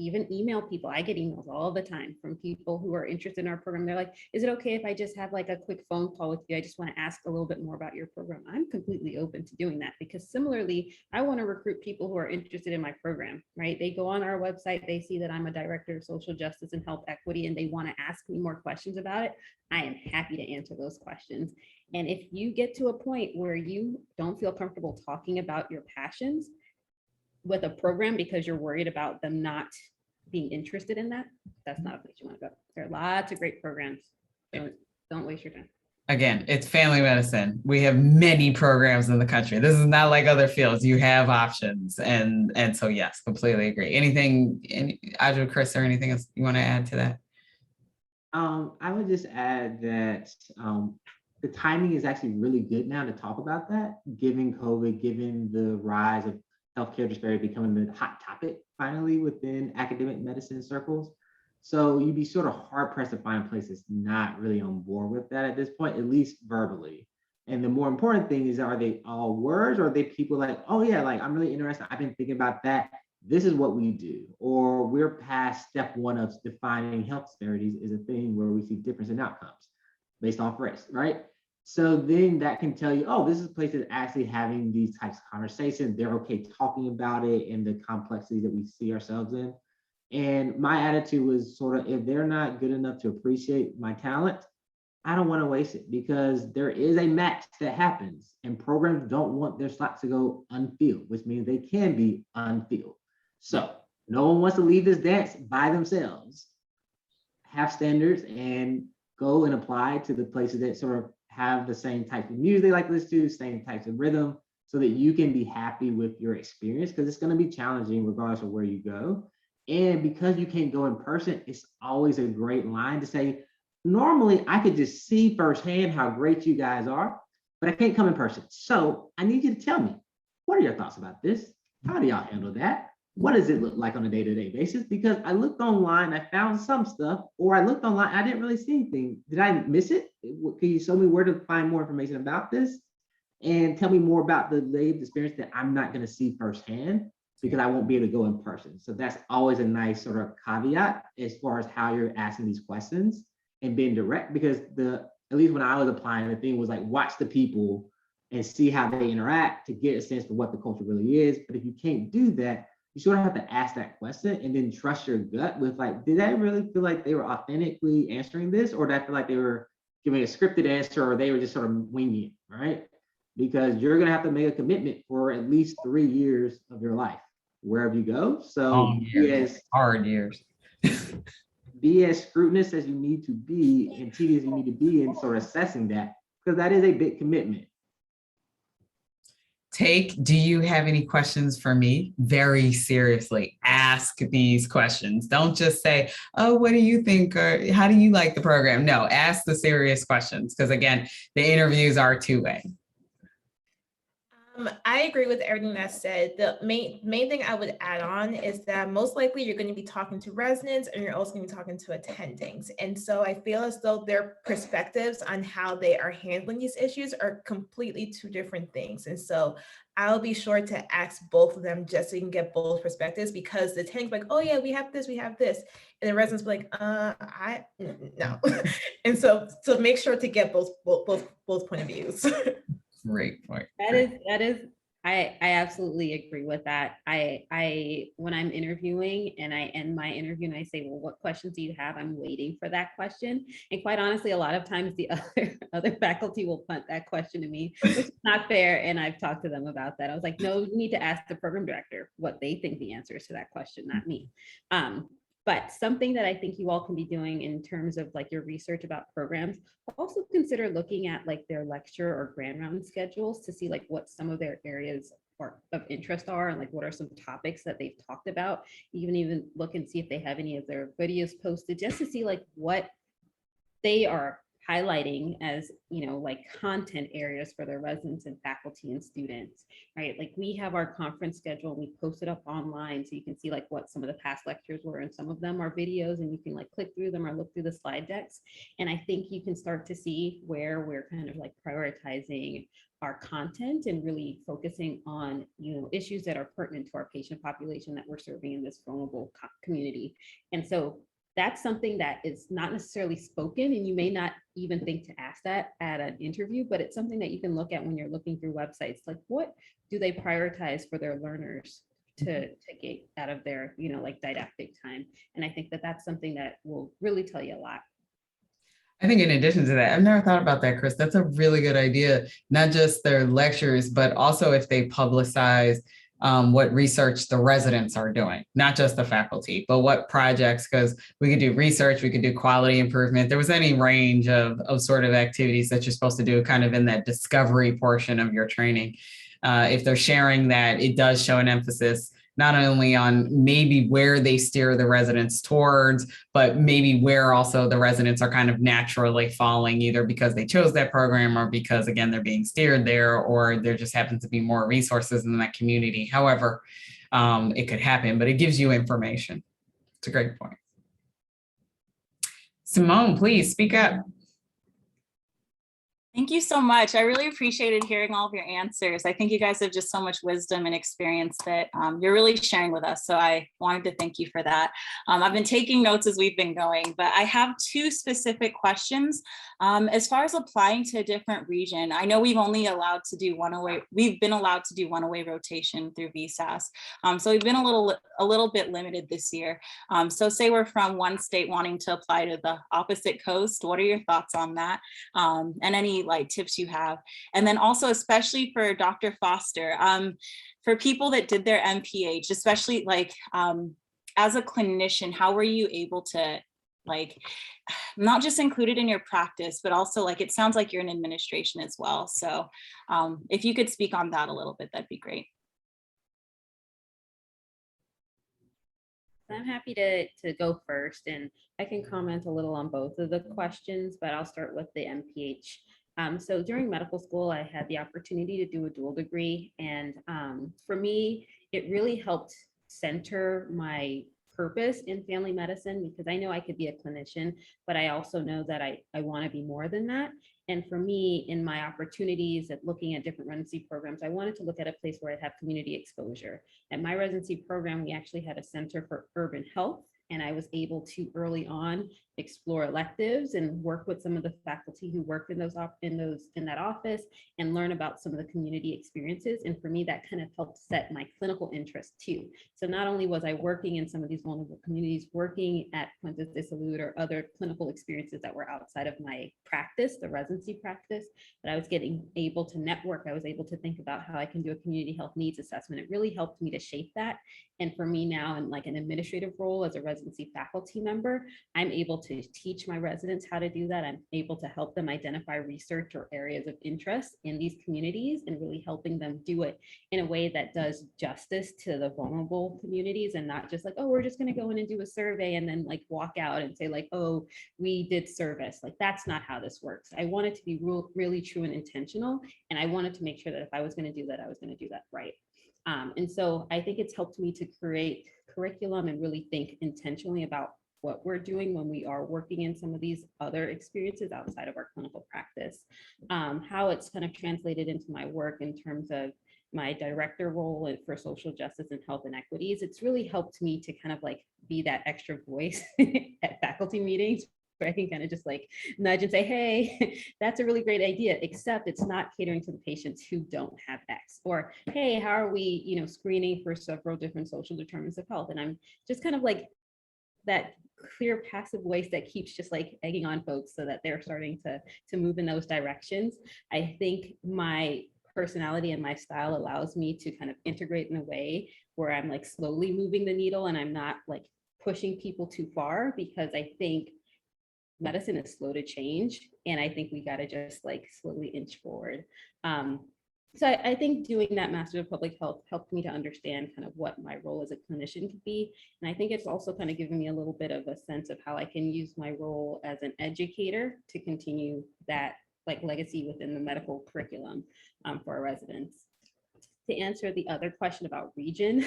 even email people. I get emails all the time from people who are interested in our program. They're like, is it okay if I just have like a quick phone call with you? I just want to ask a little bit more about your program. I'm completely open to doing that, because similarly, I want to recruit people who are interested in my program, right? They go on our website, they see that I'm a director of social justice and health equity, and they want to ask me more questions about it. I am happy to answer those questions. And if you get to a point where you don't feel comfortable talking about your passions with a program because you're worried about them not being interested in that, that's not a place you want to go. There are lots of great programs. Don't waste your time. Again, it's family medicine. We have many programs in the country. This is not like other fields. You have options. And so, yes, completely agree. Audra, Chris, or anything else you want to add to that? I would just add that the timing is actually really good now to talk about that, given COVID, given the rise of healthcare disparity becoming the hot topic finally within academic medicine circles. So you'd be sort of hard pressed to find places not really on board with that at this point, at least verbally. And the more important thing is, are they all words, or are they people like, oh yeah, like I'm really interested, I've been thinking about that, this is what we do, or we're past step one of defining health disparities is a thing where we see difference in outcomes based off race, right? So then that can tell you, oh, this is a place that's actually having these types of conversations. They're okay talking about it and the complexities that we see ourselves in. And my attitude was sort of, if they're not good enough to appreciate my talent, I don't want to waste it, because there is a match that happens and programs don't want their slots to go unfilled, which means they can be unfilled. So no one wants to leave this dance by themselves. Have standards and go and apply to the places that sort of have the same type of music they like to listen to, same types of rhythm, so that you can be happy with your experience, because it's going to be challenging regardless of where you go. And because you can't go in person, it's always a great line to say, normally I could just see firsthand how great you guys are, but I can't come in person. So I need you to tell me, what are your thoughts about this? How do y'all handle that? What does it look like on a day-to-day basis? Because I looked online, I found some stuff, or I looked online, I didn't really see anything. Did I miss it? Can you show me where to find more information about this? And tell me more about the lived experience that I'm not going to see firsthand, because I won't be able to go in person. So that's always a nice sort of caveat as far as how you're asking these questions and being direct, because at least when I was applying, the thing was like, watch the people and see how they interact to get a sense for what the culture really is. But if you can't do that, you sort of have to ask that question and then trust your gut with like, did I really feel like they were authentically answering this? Or did I feel like they were giving a scripted answer, or they were just sort of winging it, right? Because you're going to have to make a commitment for at least 3 years of your life, wherever you go. So Hard years. Be as scrutinous as you need to be and tedious as you need to be in sort of assessing that, because that is a big commitment. Do you have any questions for me? Very seriously, ask these questions. Don't just say, oh, what do you think? Or how do you like the program? No, ask the serious questions, because again, the interviews are two-way. I agree with everything that's said. The main thing I would add on is that most likely you're going to be talking to residents, and you're also going to be talking to attendings. And so I feel as though their perspectives on how they are handling these issues are completely two different things. And so I'll be sure to ask both of them just so you can get both perspectives, because the attendings like, oh yeah, we have this. And the residents be like, no. And so make sure to get both point of views. Great point. That is, I absolutely agree with that. I when I'm interviewing and I end my interview and I say, well, what questions do you have? I'm waiting for that question. And quite honestly, a lot of times the other faculty will punt that question to me, which is not fair. And I've talked to them about that. I was like, no, you need to ask the program director what they think the answer is to that question, not me. But something that I think you all can be doing in terms of like your research about programs, also consider looking at like their lecture or grand round schedules to see like what some of their areas of interest are, and like what are some topics that they've talked about. Even look and see if they have any of their videos posted, just to see like what they are highlighting as, like content areas for their residents and faculty and students, right? Like we have our conference schedule, we post it up online so you can see like what some of the past lectures were, and some of them are videos and you can like click through them or look through the slide decks. And I think you can start to see where we're kind of like prioritizing our content and really focusing on, issues that are pertinent to our patient population that we're serving in this vulnerable community. And so that's something that is not necessarily spoken, and you may not even think to ask that at an interview, but it's something that you can look at when you're looking through websites. Like, what do they prioritize for their learners to get out of their, like didactic time? And I think that that's something that will really tell you a lot. I think in addition to that, I've never thought about that, Chris. That's a really good idea. Not just their lectures, but also if they publicize what research the residents are doing, not just the faculty, but what projects, because we could do research, we could do quality improvement. There was any range of sort of activities that you're supposed to do kind of in that discovery portion of your training. If they're sharing that, it does show an emphasis not only on maybe where they steer the residents towards, but maybe where also the residents are kind of naturally falling, either because they chose that program or because, again, they're being steered there, or there just happens to be more resources in that community. However, it could happen, but it gives you information. It's a great point. Simone, please speak up. Thank you so much. I really appreciated hearing all of your answers. I think you guys have just so much wisdom and experience that you're really sharing with us. So I wanted to thank you for that. I've been taking notes as we've been going, but I have two specific questions. As far as applying to a different region, I know we've only allowed to do we've been allowed to do one-away rotation through VSAS. So we've been a little bit limited this year. So say we're from one state wanting to apply to the opposite coast. What are your thoughts on that? And any like tips you have? And then also, especially for Dr. Foster, for people that did their MPH, especially like as a clinician, how were you able to like not just include it in your practice, but also like it sounds like you're in administration as well. So if you could speak on that a little bit, that'd be great. I'm happy to go first, and I can comment a little on both of the questions, but I'll start with the MPH. So during medical school, I had the opportunity to do a dual degree, and for me, it really helped center my purpose in family medicine, because I know I could be a clinician, but I also know that I want to be more than that. And for me, in my opportunities at looking at different residency programs, I wanted to look at a place where I'd have community exposure. At my residency program, we actually had a center for urban health, and I was able to early on explore electives and work with some of the faculty who worked in that office and learn about some of the community experiences. And for me, that kind of helped set my clinical interest too. So not only was I working in some of these vulnerable communities, working at Puentes de Salud or other clinical experiences that were outside of my practice, the residency practice, but I was getting able to network. I was able to think about how I can do a community health needs assessment. It really helped me to shape that. And for me now, in like an administrative role as a residency faculty member, I'm able to teach my residents how to do that. I'm able to help them identify research or areas of interest in these communities and really helping them do it in a way that does justice to the vulnerable communities, and not just like, oh, we're just going to go in and do a survey and then like walk out and say like, oh, we did service. Like, that's not how this works. I want it to be really true and intentional. And I wanted to make sure that if I was going to do that, I was going to do that right. And so I think it's helped me to create curriculum and really think intentionally about what we're doing when we are working in some of these other experiences outside of our clinical practice. How it's kind of translated into my work in terms of my director role for social justice and health inequities, it's really helped me to kind of like be that extra voice at faculty meetings, where I can kind of just like nudge and say, hey, that's a really great idea, except it's not catering to the patients who don't have X. Or, hey, how are we, screening for several different social determinants of health? And I'm just kind of like that clear passive voice that keeps just like egging on folks so that they're starting to move in those directions. I think my personality and my style allows me to kind of integrate in a way where I'm like slowly moving the needle and I'm not like pushing people too far, because I think medicine is slow to change. And I think we got to just like slowly inch forward. So I think doing that Master's of Public Health helped me to understand kind of what my role as a clinician could be. And I think it's also kind of given me a little bit of a sense of how I can use my role as an educator to continue that like legacy within the medical curriculum for our residents. To answer the other question about region,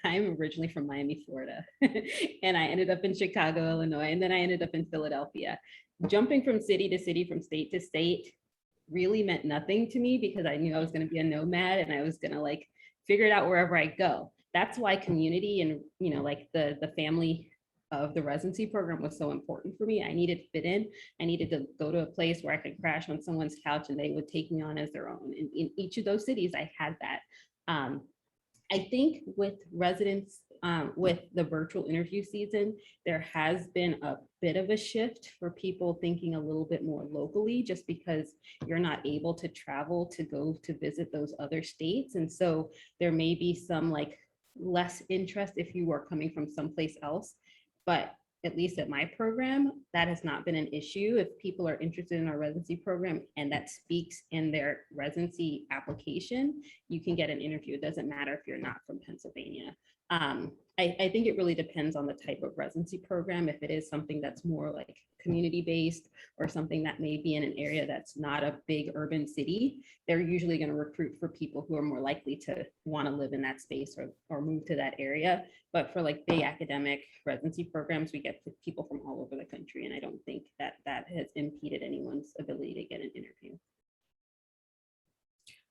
I'm originally from Miami, Florida, and I ended up in Chicago, Illinois, and then I ended up in Philadelphia. Jumping from city to city, from state to state, really meant nothing to me because I knew I was going to be a nomad and I was going to like figure it out wherever I go. That's why community and, you know, like the family of the residency program was so important for me. I needed to fit in. I needed to go to a place where I could crash on someone's couch and they would take me on as their own. And in each of those cities, I had that. I think with residents, with the virtual interview season, there has been a bit of a shift for people thinking a little bit more locally, just because you're not able to travel to go to visit those other states. And so there may be some like less interest if you are coming from someplace else. But at least at my program, that has not been an issue. If people are interested in our residency program and that speaks in their residency application, you can get an interview. It doesn't matter if you're not from Pennsylvania. I think it really depends on the type of residency program. If it is something that's more like community-based or something that may be in an area that's not a big urban city, they're usually going to recruit for people who are more likely to want to live in that space or move to that area. But for like big academic residency programs, we get people from all over the country. And I don't think that that has impeded anyone's ability to get an interview.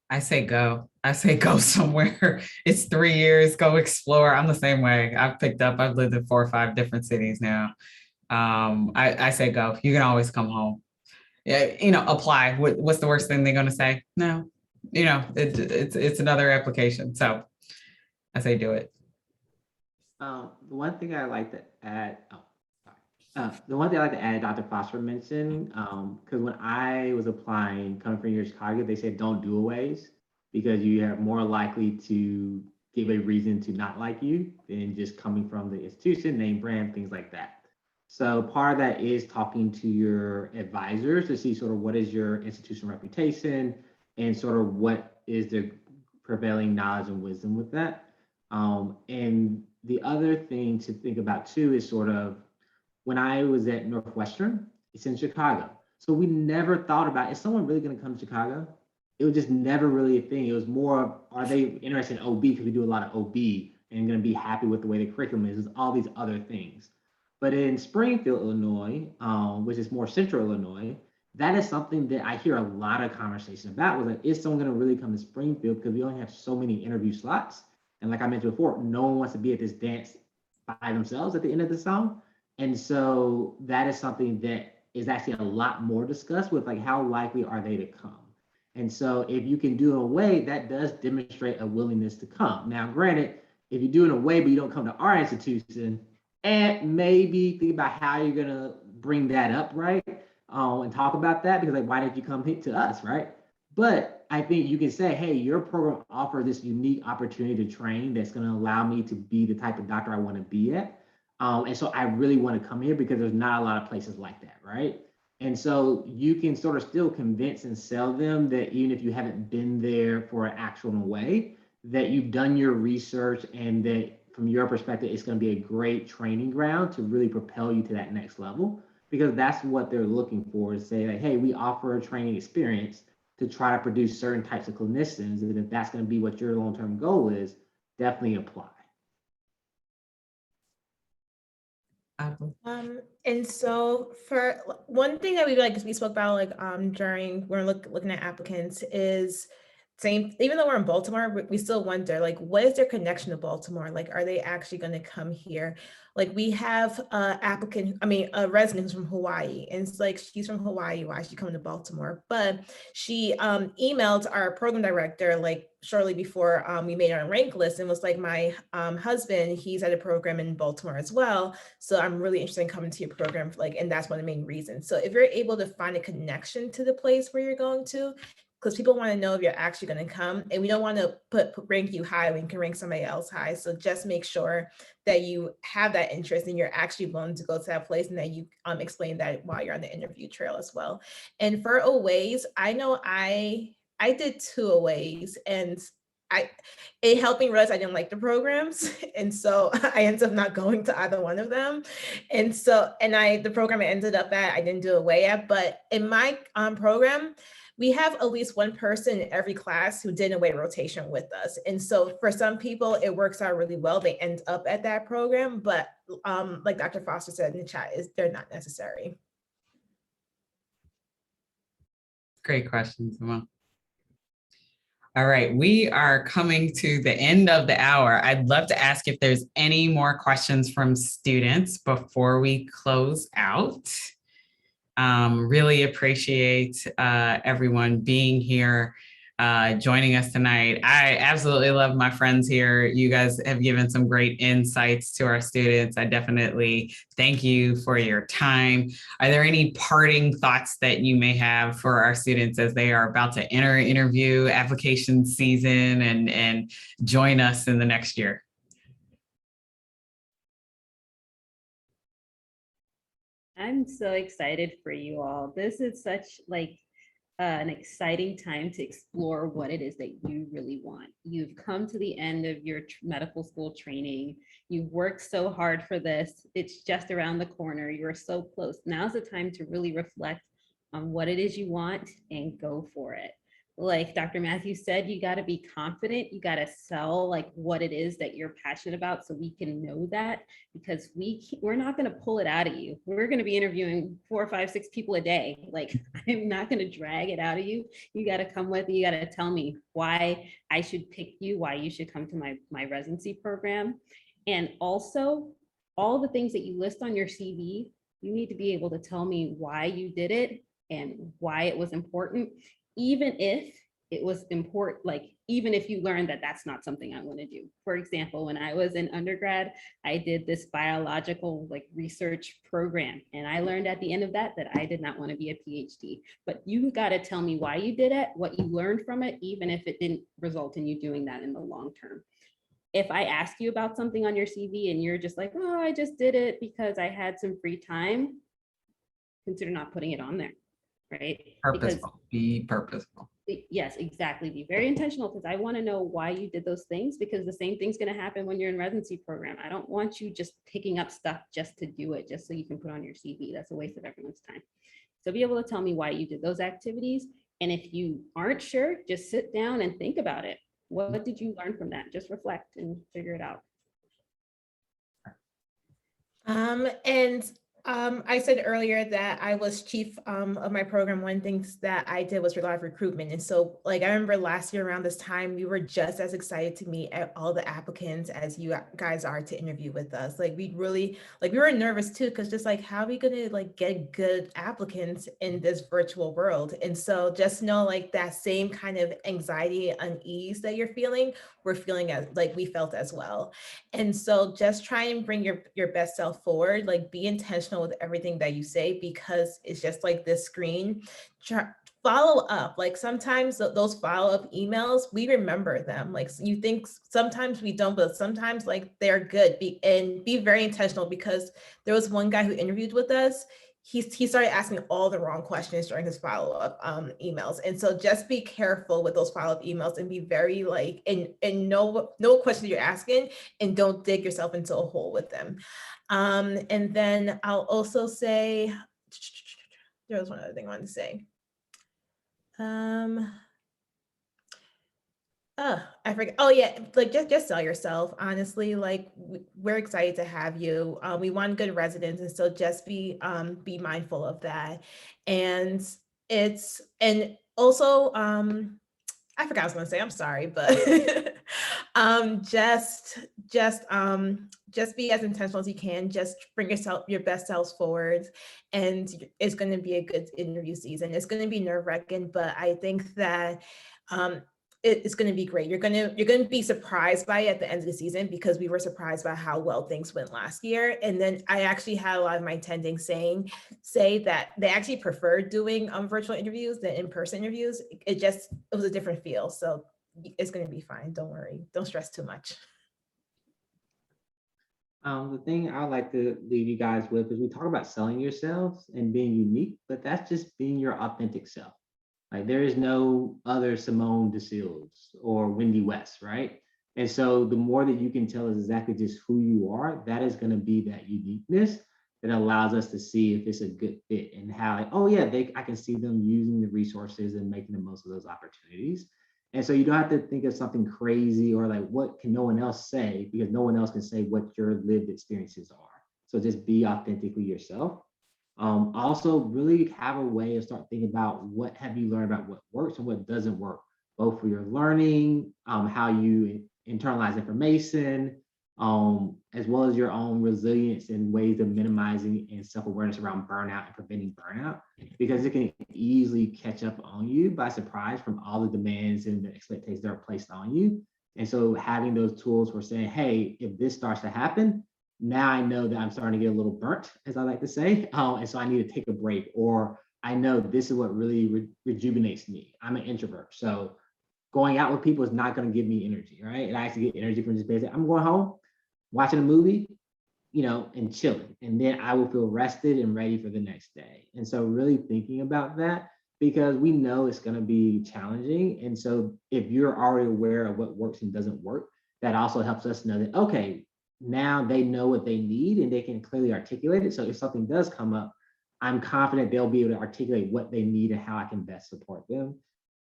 I say go. I say go somewhere. It's 3 years, go explore. I'm the same way. I've lived in 4 or 5 different cities now. I say go. You can always come home. Yeah, you know, apply. What's the worst thing they're going to say? No, you know, it's another application. So I say do it. The one thing I like to add, Dr. Foster mentioned, because when I was applying, coming from your Chicago, they said don't do aways because you are more likely to give a reason to not like you than just coming from the institution, name brand, things like that. So part of that is talking to your advisors to see sort of what is your institutional reputation and sort of what is the prevailing knowledge and wisdom with that. And the other thing to think about too is sort of when I was at Northwestern, it's in Chicago. So we never thought about, is someone really going to come to Chicago? It was just never really a thing. It was more, are they interested in OB? Because we do a lot of OB and going to be happy with the way the curriculum is, all these other things. But in Springfield, Illinois, which is more central Illinois, that is something that I hear a lot of conversation about was like, is someone going to really come to Springfield? Because we only have so many interview slots. And like I mentioned before, no one wants to be at this dance by themselves at the end of the song. And so that is something that is actually a lot more discussed with like, how likely are they to come? And so if you can do it in a way that does demonstrate a willingness to come. Now, granted, if you do it in a way, but you don't come to our institution, and maybe think about how you're gonna bring that up, right? And talk about that, because like, why did you come to us, right? But I think you can say, hey, your program offers this unique opportunity to train that's gonna allow me to be the type of doctor I wanna be at. And so I really wanna come here because there's not a lot of places like that, right? And so you can sort of still convince and sell them that even if you haven't been there for an actual way, that you've done your research and that from your perspective, it's going to be a great training ground to really propel you to that next level, because that's what they're looking for, is say like, hey, we offer a training experience to try to produce certain types of clinicians. And if that's going to be what your long-term goal is, definitely apply. And so for one thing that we spoke about during we're looking at applicants is same, even though we're in Baltimore, we still wonder like, what is their connection to Baltimore? Like, are they actually going to come here? Like we have a resident who's from Hawaii, and it's like, she's from Hawaii, why is she coming to Baltimore? But she emailed our program director like shortly before we made our rank list and was like, my husband, he's at a program in Baltimore as well. So I'm really interested in coming to your program, like, and that's one of the main reasons. So if you're able to find a connection to the place where you're going to, because people want to know if you're actually going to come, and we don't want to rank you high when you can rank somebody else high. So just make sure that you have that interest and you're actually willing to go to that place, and that you explain that while you're on the interview trail as well. And for aways, I know I I did 2 aways, and it helped me realize I didn't like the programs. And so I ended up not going to either one of them. And so, the program I ended up at, I didn't do away at, but in my program, we have at least one person in every class who did away rotation with us. And so for some people, it works out really well. They end up at that program, but like Dr. Foster said in the chat, they're not necessary. Great questions, Simone. All right, we are coming to the end of the hour. I'd love to ask if there's any more questions from students before we close out. Really appreciate everyone being here, joining us tonight. I absolutely love my friends here. You guys have given some great insights to our students. I definitely thank you for your time. Are there any parting thoughts that you may have for our students as they are about to enter interview application season and join us in the next year? I'm so excited for you all. This is such like an exciting time to explore what it is that you really want. You've come to the end of your medical school training. You've worked so hard for this. It's just around the corner. You're so close. Now's the time to really reflect on what it is you want and go for it. Like Dr. Matthews said, you got to be confident. You got to sell like what it is that you're passionate about so we can know that, because we're not going to pull it out of you. We're going to be interviewing 4, 5, 6 people a day. Like, I'm not going to drag it out of you. You got to come with me. You got to tell me why I should pick you, why you should come to my residency program. And also all the things that you list on your CV, you need to be able to tell me why you did it and why it was important, even if it was important, like even if you learned that that's not something I want to do. For example, when I was in undergrad, I did this biological like research program, and I learned at the end of that I did not want to be a PhD. But you got to tell me why you did it, what you learned from it, even if it didn't result in you doing that in the long term. If I ask you about something on your CV and you're just like, oh, I just did it because I had some free time, consider not putting it on there, right? Purposeful, be purposeful. Yes, exactly. Be very intentional, because I want to know why you did those things, because the same thing's going to happen when you're in residency program. I don't want you just picking up stuff just to do it, just so you can put on your CV. That's a waste of everyone's time. So be able to tell me why you did those activities. And if you aren't sure, just sit down and think about it. What did you learn from that? Just reflect and figure it out. I said earlier that I was chief of my program. One thing that I did was rely on recruitment. And so like, I remember last year around this time, we were just as excited to meet all the applicants as you guys are to interview with us. Like we were nervous too, because just like, how are we gonna like get good applicants in this virtual world? And so just know like that same kind of anxiety, unease that you're feeling, we're feeling as like we felt as well. And so just try and bring your best self forward, like be intentional with everything that you say, because it's just like this screen. Follow up. Like sometimes those follow-up emails, we remember them. Like you think sometimes we don't, but sometimes like they're good. Be very intentional, because there was one guy who interviewed with us. He started asking all the wrong questions during his follow-up emails. And so just be careful with those follow-up emails and be very like, and know questions you're asking, and don't dig yourself into a hole with them. And then I'll also say, there was one other thing I wanted to say. I forget. Oh yeah, like just sell yourself. Honestly, like we're excited to have you. We want good residents, and so just be mindful of that. And also I forgot what I was gonna say. I'm sorry, but just be as intentional as you can. Just bring your best selves forward, and it's going to be a good interview season. It's going to be nerve-wracking, but I think that it's going to be great. You're going to be surprised by it at the end of the season, because we were surprised by how well things went last year. And then I actually had a lot of my attendings say that they actually preferred doing virtual interviews than in-person interviews. It was a different feel. So it's going to be fine. Don't worry. Don't stress too much. The thing I like to leave you guys with is we talk about selling yourselves and being unique, but that's just being your authentic self. Like there is no other Simone DeSilles or Wendy West, right? And so the more that you can tell us exactly just who you are, that is going to be that uniqueness that allows us to see if it's a good fit and how, like, oh yeah, I can see them using the resources and making the most of those opportunities. And so you don't have to think of something crazy or like, what can no one else say? Because no one else can say what your lived experiences are. So just be authentically yourself. Also really have a way of start thinking about what have you learned about what works and what doesn't work, both for your learning, how you internalize information, as well as your own resilience and ways of minimizing and self-awareness around burnout and preventing burnout, because it can easily catch up on you by surprise from all the demands and the expectations that are placed on you. And so having those tools for saying, hey, if this starts to happen, now I know that I'm starting to get a little burnt, as I like to say, and so I need to take a break, or I know this is what really rejuvenates me. I'm an introvert, so going out with people is not going to give me energy, right? And I actually get energy from just basically, I'm going home, watching a movie, and chilling, and then I will feel rested and ready for the next day. And so really thinking about that, because we know it's going to be challenging. And so if you're already aware of what works and doesn't work, that also helps us know that, okay, now they know what they need and they can clearly articulate it. So if something does come up, I'm confident they'll be able to articulate what they need and how I can best support them.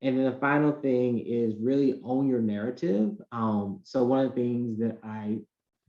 And then the final thing is really own your narrative. So one of the things that I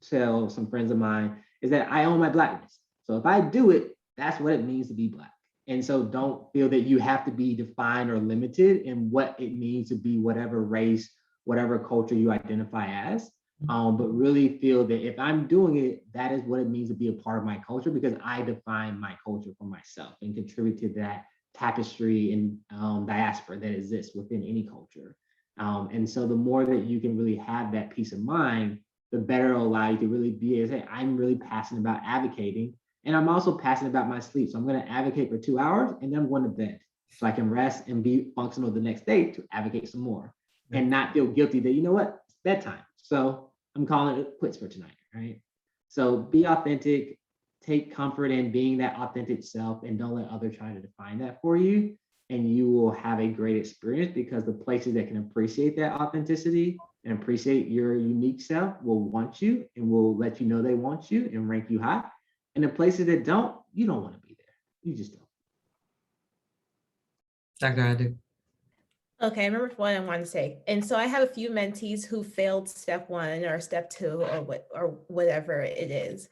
tell some friends of mine is that I own my Blackness. So if I do it, that's what it means to be Black. And so don't feel that you have to be defined or limited in what it means to be whatever race, whatever culture you identify as. But really feel that if I'm doing it, that is what it means to be a part of my culture, because I define my culture for myself and contribute to that tapestry and diaspora that exists within any culture. And so the more that you can really have that peace of mind, the better it'll allow you to really be able to say, I'm really passionate about advocating, and I'm also passionate about my sleep. So I'm going to advocate for 2 hours and then I'm going to bed so I can rest and be functional the next day to advocate some more and not feel guilty that, you know what, it's bedtime. So I'm calling it quits for tonight, right? So be authentic, take comfort in being that authentic self, and don't let others try to define that for you. And you will have a great experience, because the places that can appreciate that authenticity and appreciate your unique self will want you and will let you know they want you and rank you high. And the places that don't, you don't want to be there. You just don't. Dr. Adu. Okay, I remember what I wanted to say. And so I have a few mentees who failed step 1 or step 2 or whatever it is.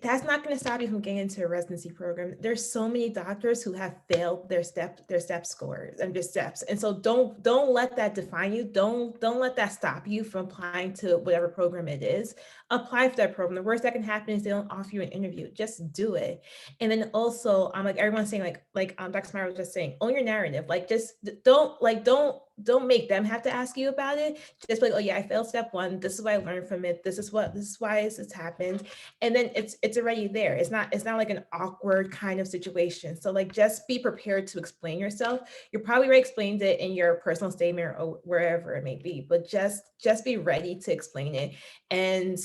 That's not going to stop you from getting into a residency program. There's so many doctors who have failed their step scores and their steps. And so don't let that define you. Don't let that stop you from applying to whatever program it is. Apply for that program. The worst that can happen is they don't offer you an interview. Just do it. And then also, like everyone's saying, like Dr. Smart was just saying, own your narrative. Like just don't make them have to ask you about it. Just like, oh yeah, I failed step 1. This is what I learned from it. This is why it's happened. And then it's already there. It's not like an awkward kind of situation. So like, just be prepared to explain yourself. You probably already explained it in your personal statement or wherever it may be, but just be ready to explain it. And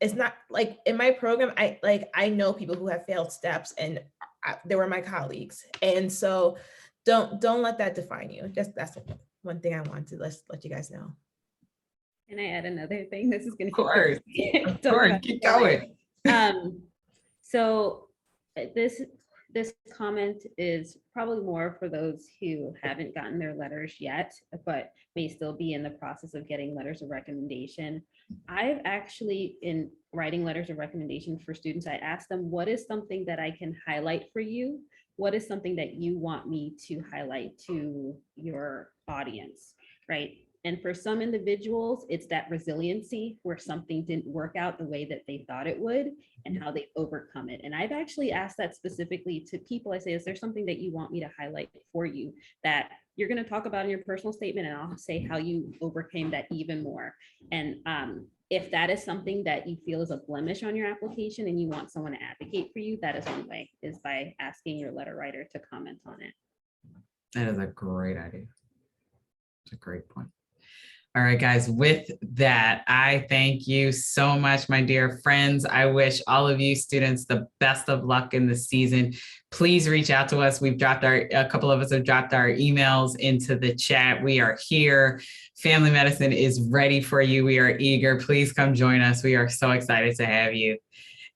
it's not like in my program, I know people who have failed steps, and they were my colleagues. And so don't let that define you. That's one thing I want to let you guys know. Can I add another thing? This is going to Of course, keep going. So this comment is probably more for those who haven't gotten their letters yet, but may still be in the process of getting letters of recommendation. I've actually, in writing letters of recommendation for students, I ask them, what is something that I can highlight for you? What is something that you want me to highlight to your audience, right? And for some individuals, it's that resiliency where something didn't work out the way that they thought it would and how they overcome it. And I've actually asked that specifically to people. I say, is there something that you want me to highlight for you that you're going to talk about in your personal statement? And I'll say how you overcame that even more. And if that is something that you feel is a blemish on your application and you want someone to advocate for you, that is one way, is by asking your letter writer to comment on it. That is a great idea. It's a great point. All right, guys, with that, I thank you so much, my dear friends. I wish all of you students the best of luck in the season. Please reach out to us. A couple of us have dropped our emails into the chat. We are here. Family medicine is ready for you. We are eager. Please come join us. We are so excited to have you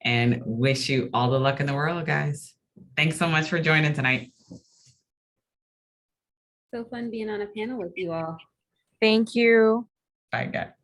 and wish you all the luck in the world, guys. Thanks so much for joining tonight. So fun being on a panel with you all. Thank you. Bye, guys.